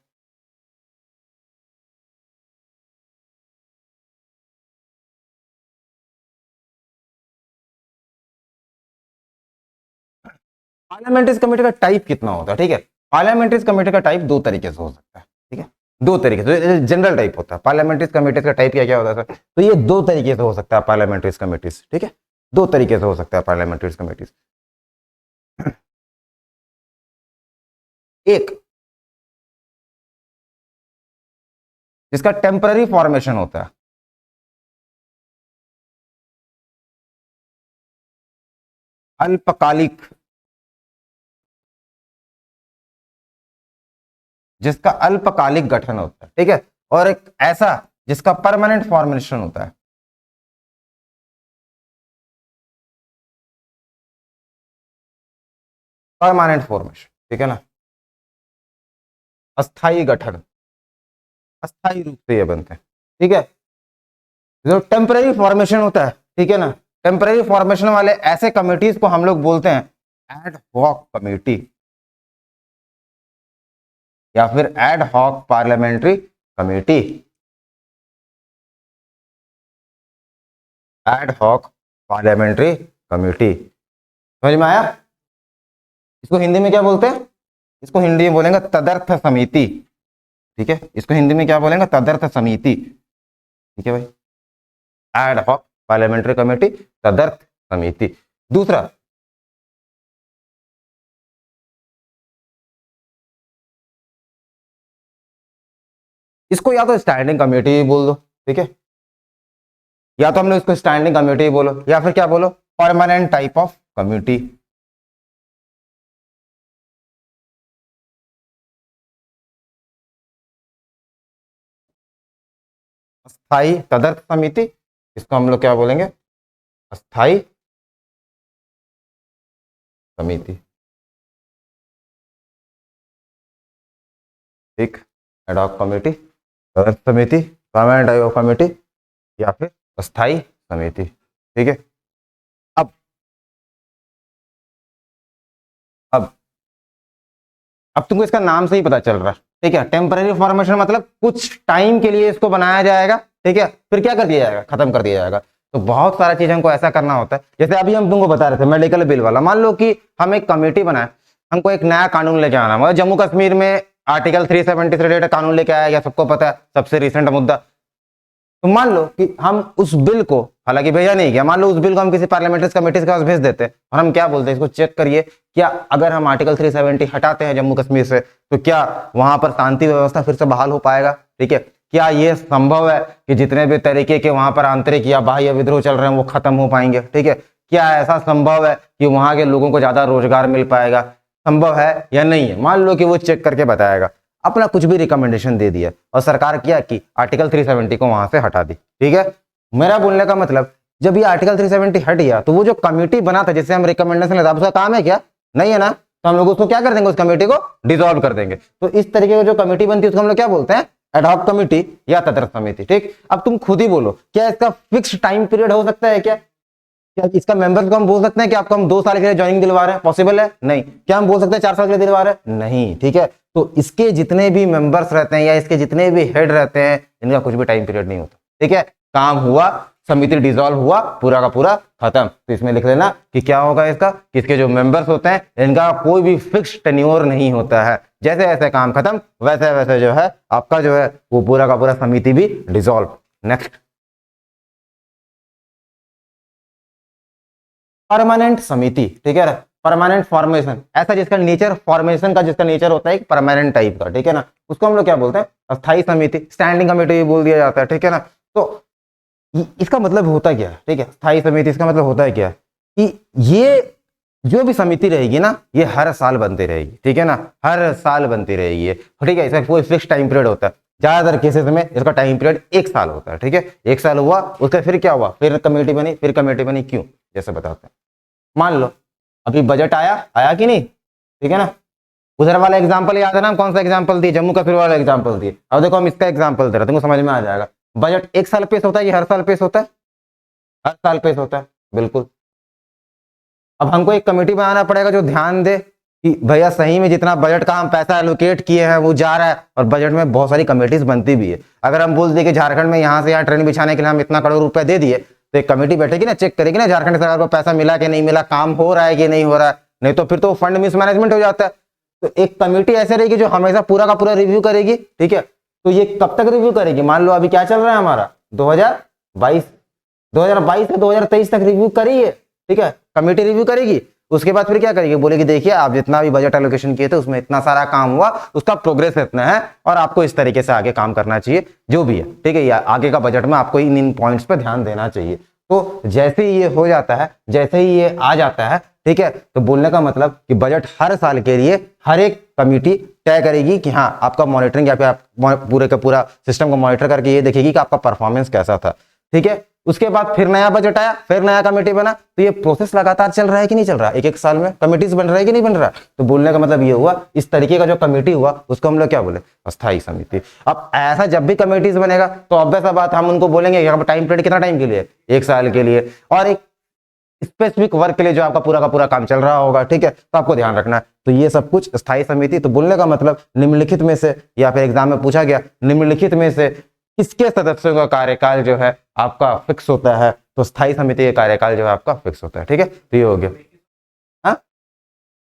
पार्लियामेंट्री कमेटी का टाइप कितना होता है, ठीक है। पार्लियामेंट्री कमेटी का टाइप दो तरीके से हो सकता है, ठीक है, दो तरीके से। जनरल टाइप होता है पार्लियामेंट्री कमेटी का टाइप, क्या क्या होता है, तो ये दो तरीके से हो सकता है पार्लियामेंट्री कमेटी, ठीक है, दो तरीके से हो सकता है पार्लियामेंट्री कमेटी। एक जिसका टेम्पररी फॉर्मेशन होता है, अल्पकालिक, जिसका अल्पकालिक गठन होता है, ठीक है, और एक ऐसा जिसका परमानेंट फॉर्मेशन होता है। परमानेंट फॉर्मेशन, ठीक है ना, अस्थाई गठन, अस्थाई रूप से ये बनते हैं, ठीक है। जो टेम्पररी फॉर्मेशन होता है, ठीक है ना, टेम्पररी फॉर्मेशन वाले ऐसे कमिटीज को हम लोग बोलते हैं एड हॉक कमेटी या फिर ad hoc parliamentary committee. Ad hoc parliamentary committee, समझ में आया। इसको हिंदी में क्या बोलते हैं, इसको हिंदी में बोलेंगे तदर्थ समिति, ठीक है, इसको हिंदी में क्या बोलेंगे, तदर्थ समिति, ठीक है भाई। एड हॉक पार्लियामेंट्री कमेटी, तदर्थ समिति। दूसरा इसको या तो स्टैंडिंग कमेटी बोल दो, ठीक है, या तो हम लोग इसको स्टैंडिंग कमेटी बोलो या फिर क्या बोलो, परमानेंट टाइप ऑफ कमेटी। अस्थाई तदर्थ समिति, इसको हम लोग क्या बोलेंगे, अस्थाई समिति, ठीक। एड हॉक कमेटी, तदर्थ समिति, परमानेंट टाइप ऑफ कमेटी या फिर अस्थाई समिति, ठीक है। अब अब अब तुमको इसका नाम से ही पता चल रहा है, ठीक है। टेम्पररी फॉर्मेशन मतलब कुछ टाइम के लिए इसको बनाया जाएगा, ठीक है, फिर क्या कर दिया जाएगा, खत्म कर दिया जाएगा। तो बहुत सारा चीज हमको ऐसा करना होता है, जैसे अभी हम तुमको बता रहे थे मेडिकल बिल वाला। मान लो कि हम एक कमेटी बनाए, हमको एक नया कानून लेके आना, मतलब जम्मू कश्मीर में आर्टिकल 370 से रिलेटेड कानून लेके आया गया, सबको पता है, सबसे रिसेंट मुद्दा। तो मान लो कि हम उस बिल को, हालांकि भेजा नहीं गया, मान लो उस बिल को हम किसी पार्लियामेंट्री कमेटी के पास भेज देते हैं और हम क्या बोलते हैं, इसको चेक करिए, क्या अगर हम आर्टिकल 370 हटाते हैं जम्मू कश्मीर से तो क्या वहां पर शांति व्यवस्था फिर से बहाल हो पाएगा, ठीक है। क्या यह संभव है कि जितने भी तरीके के वहां पर आंतरिक या बाह्य विद्रोह चल रहे हैं वो खत्म हो पाएंगे, ठीक है। क्या ऐसा संभव है कि वहां के लोगों को ज्यादा रोजगार मिल पाएगा, संभव है या नहीं है। मान लो कि वो चेक करके बताएगा, अपना कुछ भी रिकमेंडेशन दे दिया और सरकार क्या की, आर्टिकल 370 को वहां से हटा दी, ठीक है। मेरा बोलने का मतलब जब ये आर्टिकल 370 हट गया तो वो जो कमेटी बना था जिससे हम रिकमेंडेशन लेते, उसका काम है क्या, नहीं है ना, तो हम लोग उसको क्या कर देंगे, उस कमेटी को डिसॉल्व कर देंगे। तो इस तरीके की जो कमेटी बनती है उसको हम लोग क्या बोलते हैं, एड हॉक कमेटी या तदर्थ समिति, ठीक। अब तुम खुद ही बोलो, क्या इसका फिक्स टाइम पीरियड हो सकता है क्या इसका मेंबर्स को हम बोल सकते हैं कि आपको हम 2 साल के लिए ज्वाइनिंग दिलवा रहे हैं, पॉसिबल है, नहीं। क्या हम बोल सकते हैं 4 साल के लिए दिलवा रहे हैं, नहीं, ठीक है। तो इसके जितने भी मेंबर्स रहते हैं या इसके जितने भी हेड रहते हैं, इनका कुछ भी टाइम पीरियड नहीं होता, ठीक है। काम हुआ समिति डिसॉल्व हुआ, पूरा का पूरा खत्म। तो इसमें लिख लेना कि क्या होगा इसका, किसके जो मेंबर्स होते हैं इनका कोई भी फिक्स टेन्योर नहीं होता है। जैसे जैसे काम खत्म वैसे वैसे जो है आपका जो है वो पूरा का पूरा समिति भी डिसॉल्व। नेक्स्ट, परमानेंट समिति, ठीक है ना, परमानेंट फॉर्मेशन, ऐसा जिसका नेचर फॉर्मेशन का जिसका नेचर होता है परमानेंट टाइप का, ठीक है ना, उसको हम लोग क्या बोलते हैं, अस्थायी समिति, स्टैंडिंग कमेटी भी बोल दिया जाता है, ठीक है ना। तो इसका मतलब होता क्या है, ठीक है, स्थायी समिति, इसका मतलब होता है क्या कि ये जो भी समिति रहेगी ना ये हर साल बनती रहेगी, ठीक है ना, हर साल बनती रहेगी, ठीक है। इसका कोई फिक्स टाइम पीरियड होता है, ज्यादातर केसेस में इसका टाइम पीरियड 1 साल होता है, ठीक है। 1 साल हुआ, उसका फिर क्या हुआ, फिर कमेटी बनी, फिर कमेटी बनी, क्यों, जैसे बताते हैं। मान लो अभी बजट आया, आया कि नहीं, ठीक है ना, उधर वाला एग्जाम्पल याद है ना, कौन सा एग्जाम्पल दिए, जम्मू कश्मीर वाला एग्जाम्पल दिए। अब देखो हम इसका एग्जाम्पल दे रहे हैं, तुमको समझ में आ जाएगा। बजट 1 साल पेश होता है कि हर साल पेश होता है, हर साल पेश होता है, बिल्कुल। अब हमको एक कमेटी बनाना पड़ेगा जो ध्यान दे कि भैया सही में जितना बजट का हम पैसा एलोकेट किए हैं वो जा रहा है, और बजट में बहुत सारी कमेटीज बनती भी है। अगर हम बोल दिए कि झारखंड में यहाँ से यहाँ ट्रेन बिछाने के लिए हम इतना करोड़ रुपए दे दिए, तो एक कमेटी बैठेगी ना, चेक करेगी ना झारखंड सरकार को पैसा मिला कि नहीं मिला, काम हो रहा है कि नहीं हो रहा है, नहीं तो फिर तो फंड मिसमैनेजमेंट हो जाता है। तो एक कमेटी ऐसे रहेगी जो हमेशा पूरा का पूरा रिव्यू करेगी, ठीक है। तो ये कब तक रिव्यू करेगी, मान लो अभी क्या चल रहा है हमारा 2022 से 2023 तक रिव्यू करिए, ठीक है, कमेटी रिव्यू करेगी। उसके बाद फिर क्या करेगी, बोलेगी देखिए आप जितना भी बजट एलोकेशन किए थे उसमें इतना सारा काम हुआ, उसका प्रोग्रेस इतना है और आपको इस तरीके से आगे काम करना चाहिए, जो भी है, ठीक है, या आगे का बजट में आपको इन पॉइंट्स पे ध्यान देना चाहिए। तो जैसे ही ये हो जाता है, जैसे ही ये आ जाता है, ठीक है, तो बोलने का मतलब कि बजट हर साल के लिए हर एक कमेटी तय करेगी कि हाँ आपका मॉनिटरिंग, या फिर आप पूरे का पूरा सिस्टम को मॉनिटर करके ये देखेगी कि आपका परफॉर्मेंस कैसा था, ठीक है। उसके बाद फिर नया बजट आया, फिर नया कमेटी बना, तो ये प्रोसेस लगातार चल रहा है कि नहीं चल रहा है, एक एक साल में कमेटीज बन रहा है कि नहीं बन रहा। तो बोलने का मतलब ये हुआ, इस तरीके का जो कमेटी हुआ उसको हम लोग क्या बोले, अस्थायी समिति। अब ऐसा जब भी कमेटीज बनेगा तो ऑब्वियस बात हम उनको बोलेंगे यहाँ पर टाइम पीरियड कितना टाइम के लिए, 1 साल के लिए, और एक स्पेसिफिक वर्क के लिए जो आपका पूरा का पूरा काम चल रहा होगा, ठीक है, तो आपको ध्यान रखना है। तो ये सब कुछ स्थायी समिति। तो बोलने का मतलब निम्नलिखित में से, या फिर एग्जाम में पूछा गया निम्नलिखित में से किसके सदस्यों का कार्यकाल जो है आपका फिक्स होता है, तो स्थायी समिति का कार्यकाल जो है आपका फिक्स होता है, ठीक है। तो ये हो गया, हाँ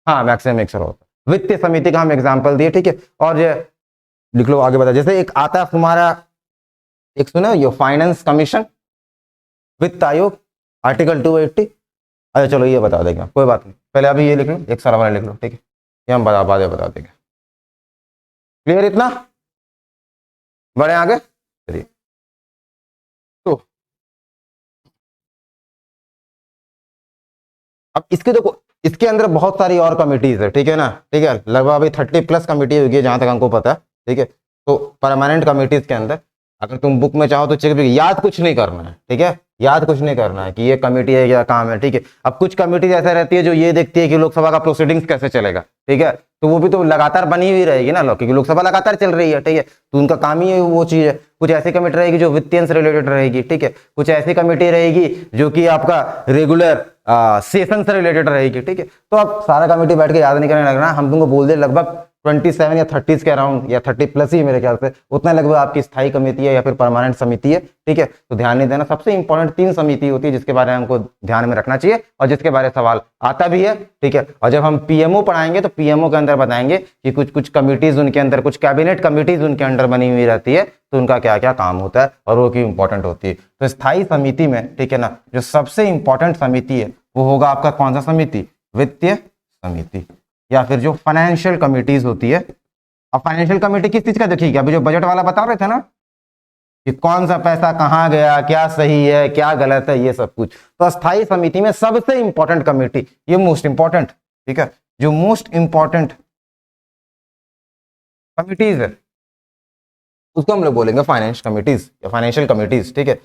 हाँ, मैक्सिमम 1 साल होता है। वित्तीय समिति का हम एग्जाम्पल दिए, ठीक है, और ये लिख लो आगे बता। जैसे एक आता है तुम्हारा, एक सुनो ये फाइनेंस कमीशन, वित्त आयोग, आर्टिकल 280। अच्छा चलो ये बता देंगे, कोई बात नहीं, पहले अभी ये लिख लो, 1 साल वाला लिख लो, ठीक है, ये हम बता देंगे। क्लियर इतना, बढ़े आगे, चलिए। तो अब इसके देखो, इसके अंदर बहुत सारी और कमिटीज है, ठीक है ना, ठीक है, लगभग अभी 30+ कमिटी होगी जहां तक हमको पता है, ठीक है। तो परमानेंट कमिटीज के अंदर अगर तुम बुक में चाहो तो चेक भी, याद कुछ नहीं करना है, ठीक है, याद कुछ नहीं करना है कि ये कमेटी है क्या काम है, ठीक है। अब कुछ कमेटी ऐसा रहती है जो ये देखती है कि लोकसभा का प्रोसीडिंग्स कैसे चलेगा, ठीक है, तो वो भी तो लगातार बनी हुई रहेगी ना, क्योंकि लोकसभा लगातार चल रही है, ठीक है, तो उनका काम ही वो चीज है। कुछ ऐसी कमेटी रहेगी जो वित्तीय से रिलेटेड रहेगी, ठीक है, कुछ ऐसी कमेटी रहेगी जो कि आपका रेगुलर सेशन से रिलेटेड रहेगी, ठीक है। तो अब सारा कमेटी बैठ के याद नहीं करने लगना, हम तुमको बोल दे लगभग 27 या 30 के अराउंड, या 30+ ही मेरे ख्याल से, उतना लगभग आपकी स्थायी कमेटी है या फिर परमानेंट समिति है, ठीक है। तो ध्यान नहीं देना, सबसे इंपॉर्टेंट 3 समिति होती है जिसके बारे में हमको ध्यान में रखना चाहिए और जिसके बारे में सवाल आता भी है, ठीक है। और जब हम पीएमओ पढ़ाएंगे तो पीएमओ के अंदर बताएंगे कि कुछ कुछ कमिटीज उनके अंदर, कुछ कैबिनेट कमिटीज उनके अंडर बनी हुई रहती है, तो उनका क्या क्या काम होता है और वो क्यों इंपॉर्टेंट होती है। तो स्थायी समिति में, ठीक है ना, जो सबसे इंपॉर्टेंट समिति है वो होगा आपका कौन सा समिति, वित्तीय समिति, या फिर जो फाइनेंशियल कमिटीज होती है। अब फाइनेंशियल कमेटी किस चीज का देखिएगा, अभी जो बजट वाला बता रहे थे ना कि कौन सा पैसा कहां गया, क्या सही है क्या गलत है, ये सब कुछ। तो अस्थायी समिति में सबसे इंपॉर्टेंट कमेटी, ये मोस्ट इंपॉर्टेंट, ठीक है, जो मोस्ट इंपॉर्टेंट कमिटीज है उसको हम लोग बोलेंगे फाइनेंस कमिटीज या फाइनेंशियल कमिटीज, ठीक है।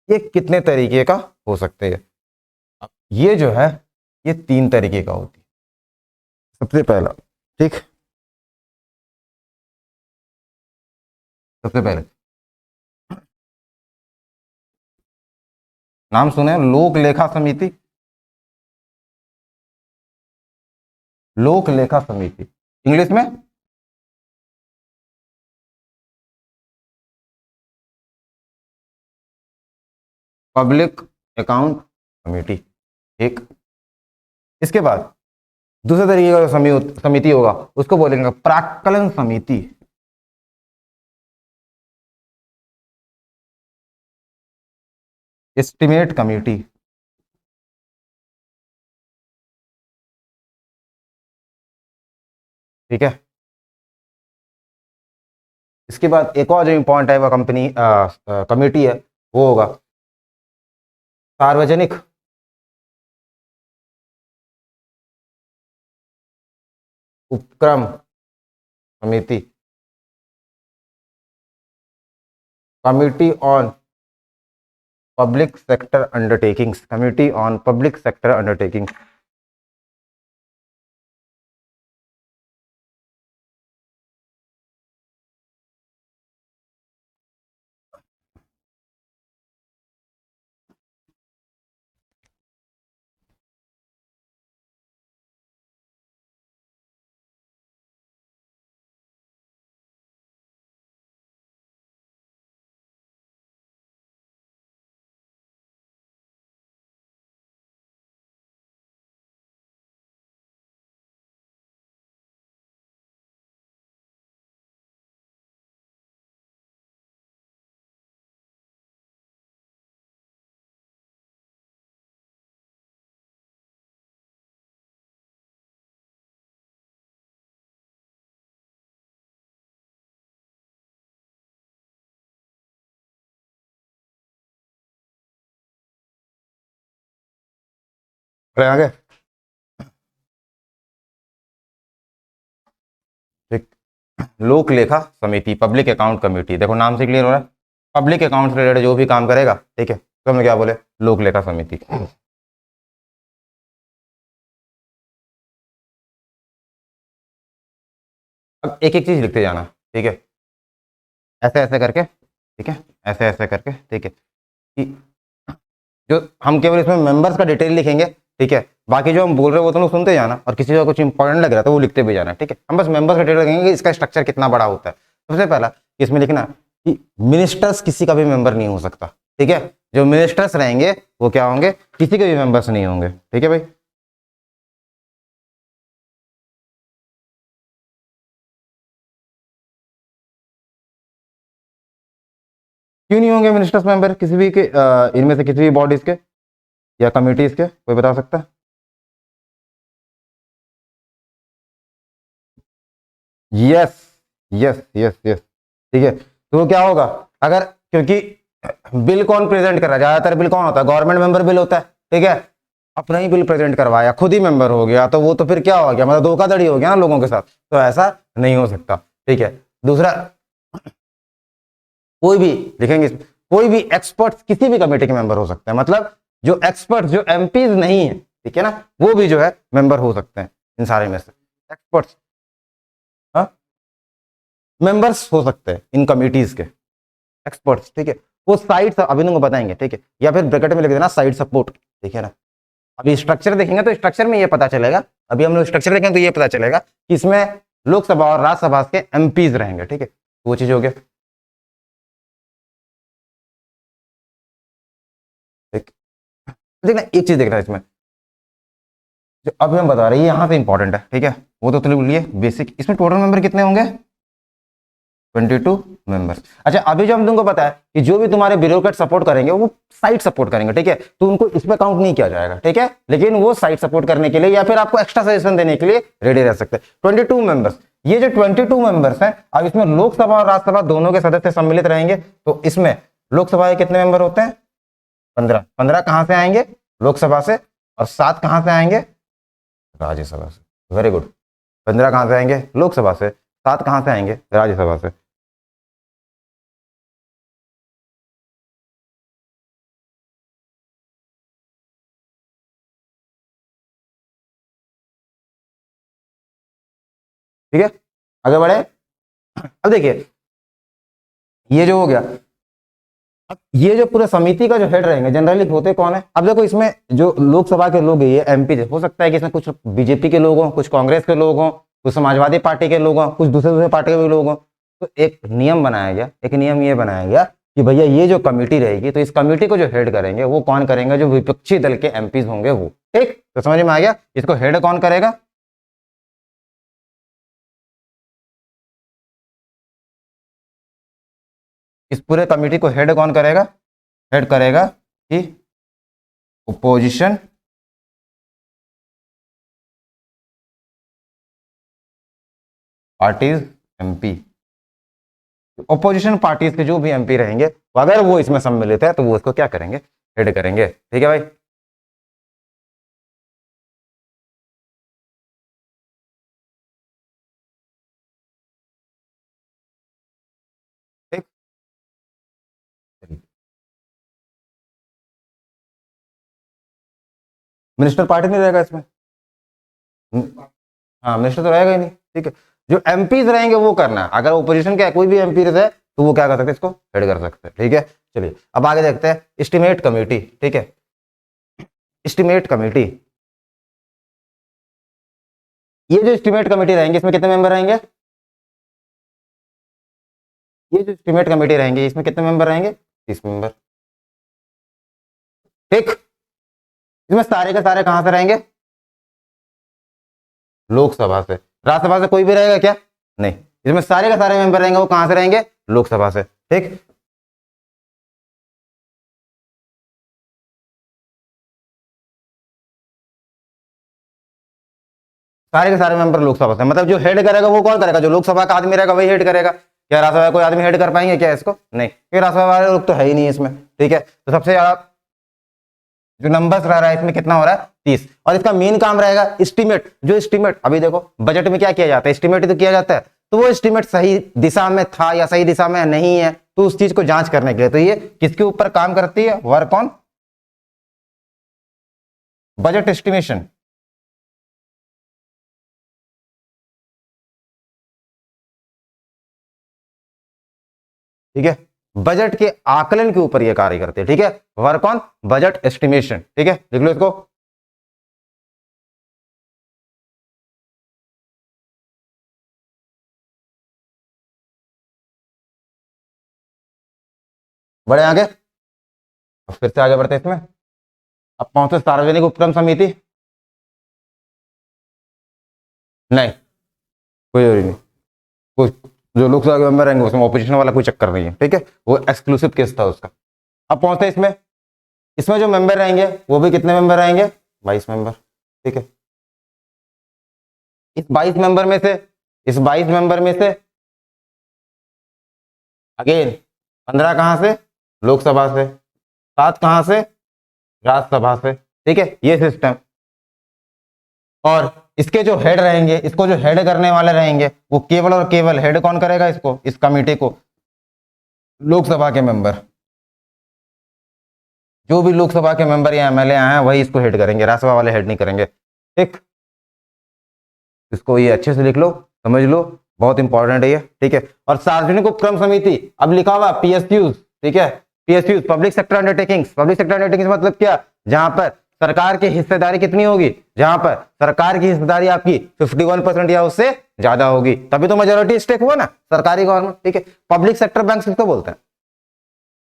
ये कितने तरीके का हो सकते हैं, ये जो है ये 3 तरीके का होती है। सबसे पहला, ठीक, सबसे पहले नाम सुने, लोक लेखा समिति, लोक लेखा समिति इंग्लिश में पब्लिक अकाउंट कमेटी। एक, इसके बाद दूसरे तरीके का जो समिति होगा उसको बोलेंगे प्राक्कलन समिति। Estimate committee. ठीक है। इसके बाद एक और जो इम्पोर्टेंट है वो कमेटी है, वो होगा सार्वजनिक उपक्रम समिति। Committee on public sector undertakings. Committee on public sector undertakings. आगे ठीक, लोक लेखा समिति, पब्लिक अकाउंट कमेटी। देखो नाम से क्लियर हो रहा है, पब्लिक अकाउंट से रिलेटेड जो भी काम करेगा, ठीक है, तो हम क्या बोले, लोक लेखा समिति। अब एक एक चीज लिखते जाना, ठीक है, ऐसे ऐसे करके, ठीक है, ऐसे ऐसे करके, ठीक है, कि जो हम केवल इसमें मेंबर्स का डिटेल लिखेंगे, ठीक है, बाकी जो हम बोल रहे हैं वो तो लोग सुनते जाना, और किसी को कुछ इंपॉर्टेंट लग रहा है तो वो लिखते भी जाना, ठीक है। हम बस मेंबर्स का डिटेल लिखेंगे कि इसका स्ट्रक्चर कितना बड़ा होता है। सबसे पहला इसमें लिखना कि मिनिस्टर्स किसी का भी मेंबर नहीं हो सकता, ठीक है, जो मिनिस्टर्स रहेंगे वो क्या होंगे, किसी के भी मेंबर्स नहीं होंगे, ठीक है भाई। क्यों नहीं होंगे मिनिस्टर्स मेंबर किसी भी के, इनमें से किसी भी बॉडीज के या कमिटीज के, कोई बता सकता है? यस यस यस यस, ठीक है। तो वो क्या होगा, अगर, क्योंकि बिल कौन प्रेजेंट कर रहा है, ज्यादातर बिल कौन होता है, गवर्नमेंट मेंबर बिल होता है, ठीक है, अपना ही बिल प्रेजेंट करवाया, खुद ही मेंबर हो गया, तो वो तो फिर क्या हो गया, मतलब धोखाधड़ी हो गया ना लोगों के साथ, तो ऐसा नहीं हो सकता, ठीक है। दूसरा, कोई भी लिखेंगे, कोई भी एक्सपर्ट किसी भी कमेटी के मेंबर हो सकते हैं, मतलब जो एक्सपर्ट जो एमपीज नहीं है, ठीक है ना, वो भी जो है मेंबर हो सकते हैं इन सारे में से, एक्सपर्ट्स, हाँ, मेंबर्स हो सकते हैं इन कमिटीज के, एक्सपर्ट्स, ठीक है। वो साइड अभी तुमको बताएंगे, ठीक है, या फिर ब्रैकेट में लिख देना साइड सपोर्ट, ठीक है ना। अभी स्ट्रक्चर देखेंगे तो स्ट्रक्चर में ये पता चलेगा, अभी हम लोग स्ट्रक्चर देखेंगे तो ये पता चलेगा कि इसमें लोकसभा और राज्यसभा के एमपीज रहेंगे, ठीक है, वो चीज हो गया, ठीक। देखना एक चीज देखना इसमें, जो अभी हम बता रहे हैं यहाँ से इंपॉर्टेंट है, ठीक है, वो तो तुम लिए बेसिक, इसमें टोटल मेंबर कितने होंगे, 22 मेंबर्स। अच्छा, अभी जो हम तुमको पता है कि जो भी तुम्हारे ब्यूरोक्रेट सपोर्ट करेंगे वो साइट सपोर्ट करेंगे, ठीक है, तो उनको इसमें काउंट नहीं किया जाएगा, ठीक है, लेकिन वो साइट सपोर्ट करने के लिए या फिर आपको एक्स्ट्रा सजेशन देने के लिए रेडी रह सकते हैं। 22 मेंबर्स, ये जो 22 मेंबर्स हैं, अब इसमें लोकसभा और राज्यसभा दोनों के सदस्य सम्मिलित रहेंगे, तो इसमें लोकसभा के कितने मेंबर होते हैं, 15। 15 कहां से आएंगे, लोकसभा से, और 7 कहां से आएंगे, राज्यसभा से। वेरी गुड, 15 कहां से आएंगे, लोकसभा से, 7 कहां से आएंगे, राज्यसभा से। ठीक है, आगे बढ़े। अब देखिए, ये जो हो गया, अब ये जो पूरे समिति का जो हेड रहेंगे जनरली होते कौन है। अब देखो इसमें जो लोकसभा के लोग हैं, ये एमपी, हो सकता है कि इसमें कुछ बीजेपी के लोग हों, कुछ कांग्रेस के लोग हों, कुछ समाजवादी पार्टी के लोग हों, कुछ दूसरे दूसरे पार्टी के भी लोग हों। तो एक नियम बनाया गया, एक नियम ये बनाया गया कि भैया ये जो कमेटी रहेगी तो इस कमेटी को जो हेड करेंगे वो कौन करेंगे, जो विपक्षी दल के एमपीज होंगे वो। ठीक, तो समझ में आ गया, इसको हेड कौन करेगा, इस पूरे कमेटी को हेड कौन करेगा, हेड करेगा कि opposition parties MP, opposition parties के जो भी एमपी रहेंगे अगर वो इसमें सम्मिलित है तो वो इसको क्या करेंगे, हेड करेंगे। ठीक है भाई, ठीक, मिनिस्टर पार्टी नहीं रहेगा इसमें, हाँ मिनिस्टर तो रहेगा ही नहीं। ठीक है, जो एमपीज रहेंगे वो करना है, अगर ओपोजिशन का कोई भी एमपी रहे तो वो क्या कर सकते हैं, इसको हेड कर सकते हैं। ठीक है, चलिए अब आगे देखते हैं एस्टिमेट कमेटी। ठीक है, एस्टिमेट कमेटी, ये जो एस्टिमेट कमेटी रहेंगे इसमें कितने मेंबर रहेंगे, ये जो एस्टिमेट कमेटी रहेंगे इसमें कितने मेंबर रहेंगे, 30 मेंबर। ठीक, इसमें सारे के सारे कहां से रहेंगे, लोकसभा से। राज्यसभा से कोई भी रहेगा क्या, नहीं, इसमें सारे के सारे मेंबर रहेंगे वो कहां से रहेंगे, लोकसभा से। ठीक, सारे के सारे मेंबर लोकसभा से, मतलब जो हेड करेगा वो कौन करेगा, जो लोकसभा का आदमी रहेगा वही हेड करेगा। क्या राज्यसभा कोई आदमी हेड कर पाएंगे क्या इसको, नहीं, क्योंकि राज्यसभा वाले लोग तो है ही नहीं इसमें। ठीक है, तो सबसे ज्यादा जो नंबर्स रह रहा है इसमें कितना हो रहा है, 30। और इसका मेन काम रहेगा एस्टिमेट, जो एस्टिमेट अभी देखो बजट में क्या किया जाता है, एस्टिमेट तो किया जाता है, तो वो एस्टिमेट सही दिशा में था या सही दिशा में नहीं है, तो उस चीज को जांच करने के लिए तो ये किसके ऊपर काम करती है, वर्क ऑन बजट एस्टिमेशन। ठीक है, बजट के आकलन के ऊपर ये कार्य करते हैं। ठीक है, वर्क ऑन बजट एस्टिमेशन। ठीक है, लिख लो इसको, बड़े आगे। अब फिर से आगे बढ़ते हैं इसमें, अब पहुंचे सार्वजनिक उपक्रम समिति। नहीं, कोई जरूरी नहीं, कोई जो लोकसभा के मेंबर रहेंगे उसमें ऑपोजिशन वाला कोई चक्कर नहीं है। ठीक है, वो एक्सक्लूसिव केस था उसका। अब पहुंचते हैं इसमें, इसमें जो मेंबर रहेंगे वो भी कितने मेंबर रहेंगे, 22 मेंबर। ठीक है, इस 22 मेंबर में से, इस 22 मेंबर में से अगेन 15 कहां से, लोकसभा से, 7 कहां से, राज्यसभा से। ठीक है, ये सिस्टम। और इसके जो हेड रहेंगे, इसको जो हेड करने वाले रहेंगे वो केवल और केवल हेड कौन करेगा इसको, इस कमेटी को, लोकसभा के मेंबर, जो भी लोकसभा के मेंबर या एमएलए आए हैं वही इसको हेड करेंगे, राज्यसभा वाले हेड नहीं करेंगे। ठीक, इसको ये अच्छे से लिख लो, समझ लो, बहुत इंपॉर्टेंट है ये। ठीक है, और सार्वजनिक उपक्रम समिति, अब लिखा हुआ पीएसयूज। ठीक है, PSUs public sector undertakings, public sector undertakings मतलब क्या, जहां पर सरकार की हिस्सेदारी कितनी होगी, जहां पर सरकार की हिस्सेदारी आपकी 51% या उससे ज्यादा होगी, तभी तो मेजोरिटी स्टेक हुआ ना, सरकारी गवर्नमेंट। ठीक है, पब्लिक सेक्टर बैंक किसको बोलते हैं,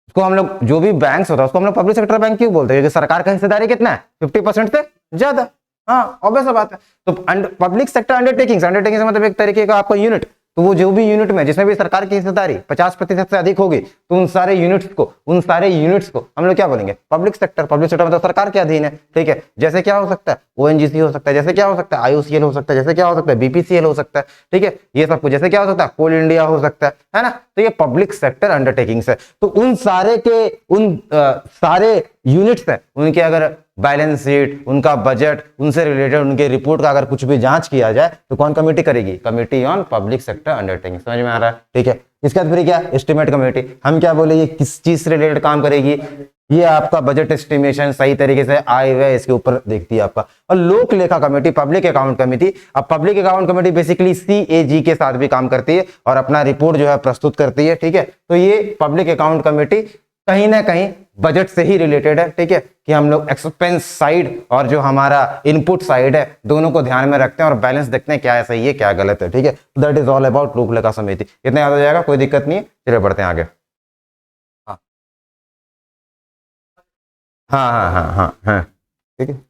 उसको हम लोग, जो भी बैंक्स होता है उसको हम लोग पब्लिक सेक्टर बैंक क्यों बोलते हैं, क्योंकि सरकार का हिस्सेदारी कितना है, 50% से ज्यादा। हाँ, ऑब्वियस बात है। तो पब्लिक सेक्टर अंडरटेकिंग्स, अंडरटेकिंग्स मतलब एक तरीके का आपका यूनिट, तो वो जो भी यूनिट में जिसमें भी सरकार की हिस्सेदारी 50% से अधिक होगी तो उन सारे यूनिट्स को हम लोग क्या बोलेंगे, पब्लिक सेक्टर। पब्लिक सेक्टर मतलब सरकार के अधीन है। ठीक है, जैसे क्या हो सकता है, ओएनजीसी हो सकता है, जैसे क्या हो सकता है, आईओसीएल हो सकता है, जैसे क्या हो सकता है, बीपीसीएल हो सकता है। ठीक है, ये सब कुछ, जैसे क्या हो सकता है, कोल इंडिया हो सकता है ना। तो ये पब्लिक सेक्टर अंडरटेकिंग्स है। तो उन सारे के सारे यूनिट्स है, उनके अगर बैलेंस शीट, उनका बजट, उनसे रिलेटेड उनके रिपोर्ट का अगर कुछ भी जांच किया जाए तो कौन कमेटी करेगी, committee on public sector undertaking. समझ में आ रहा है। ठीक है, इसके बाद फिर क्या, एस्टिमेट कमेटी, हम क्या बोले, ये किस चीज से रिलेटेड काम करेगी, ये आपका बजट एस्टिमेशन सही तरीके से आय व्यय इसके ऊपर देखती है आपका। और लोक लेखा कमेटी, पब्लिक अकाउंट कमेटी, अब public account committee basically CAG के साथ भी काम करती है और अपना रिपोर्ट जो है प्रस्तुत करती है। ठीक है, तो ये पब्लिक अकाउंट कमेटी कहीं ना कहीं बजट से ही रिलेटेड है। ठीक है, कि हम लोग एक्सपेंस साइड और जो हमारा इनपुट साइड है दोनों को ध्यान में रखते हैं और बैलेंस देखते हैं क्या है सही है क्या गलत है। ठीक है, दैट इज ऑल अबाउट लोक लेखा समिति। इतना याद हो जाएगा, कोई दिक्कत नहीं है। चलिए बढ़ते हैं आगे। हाँ, हाँ हाँ हाँ हाँ हाँ, ठीक है।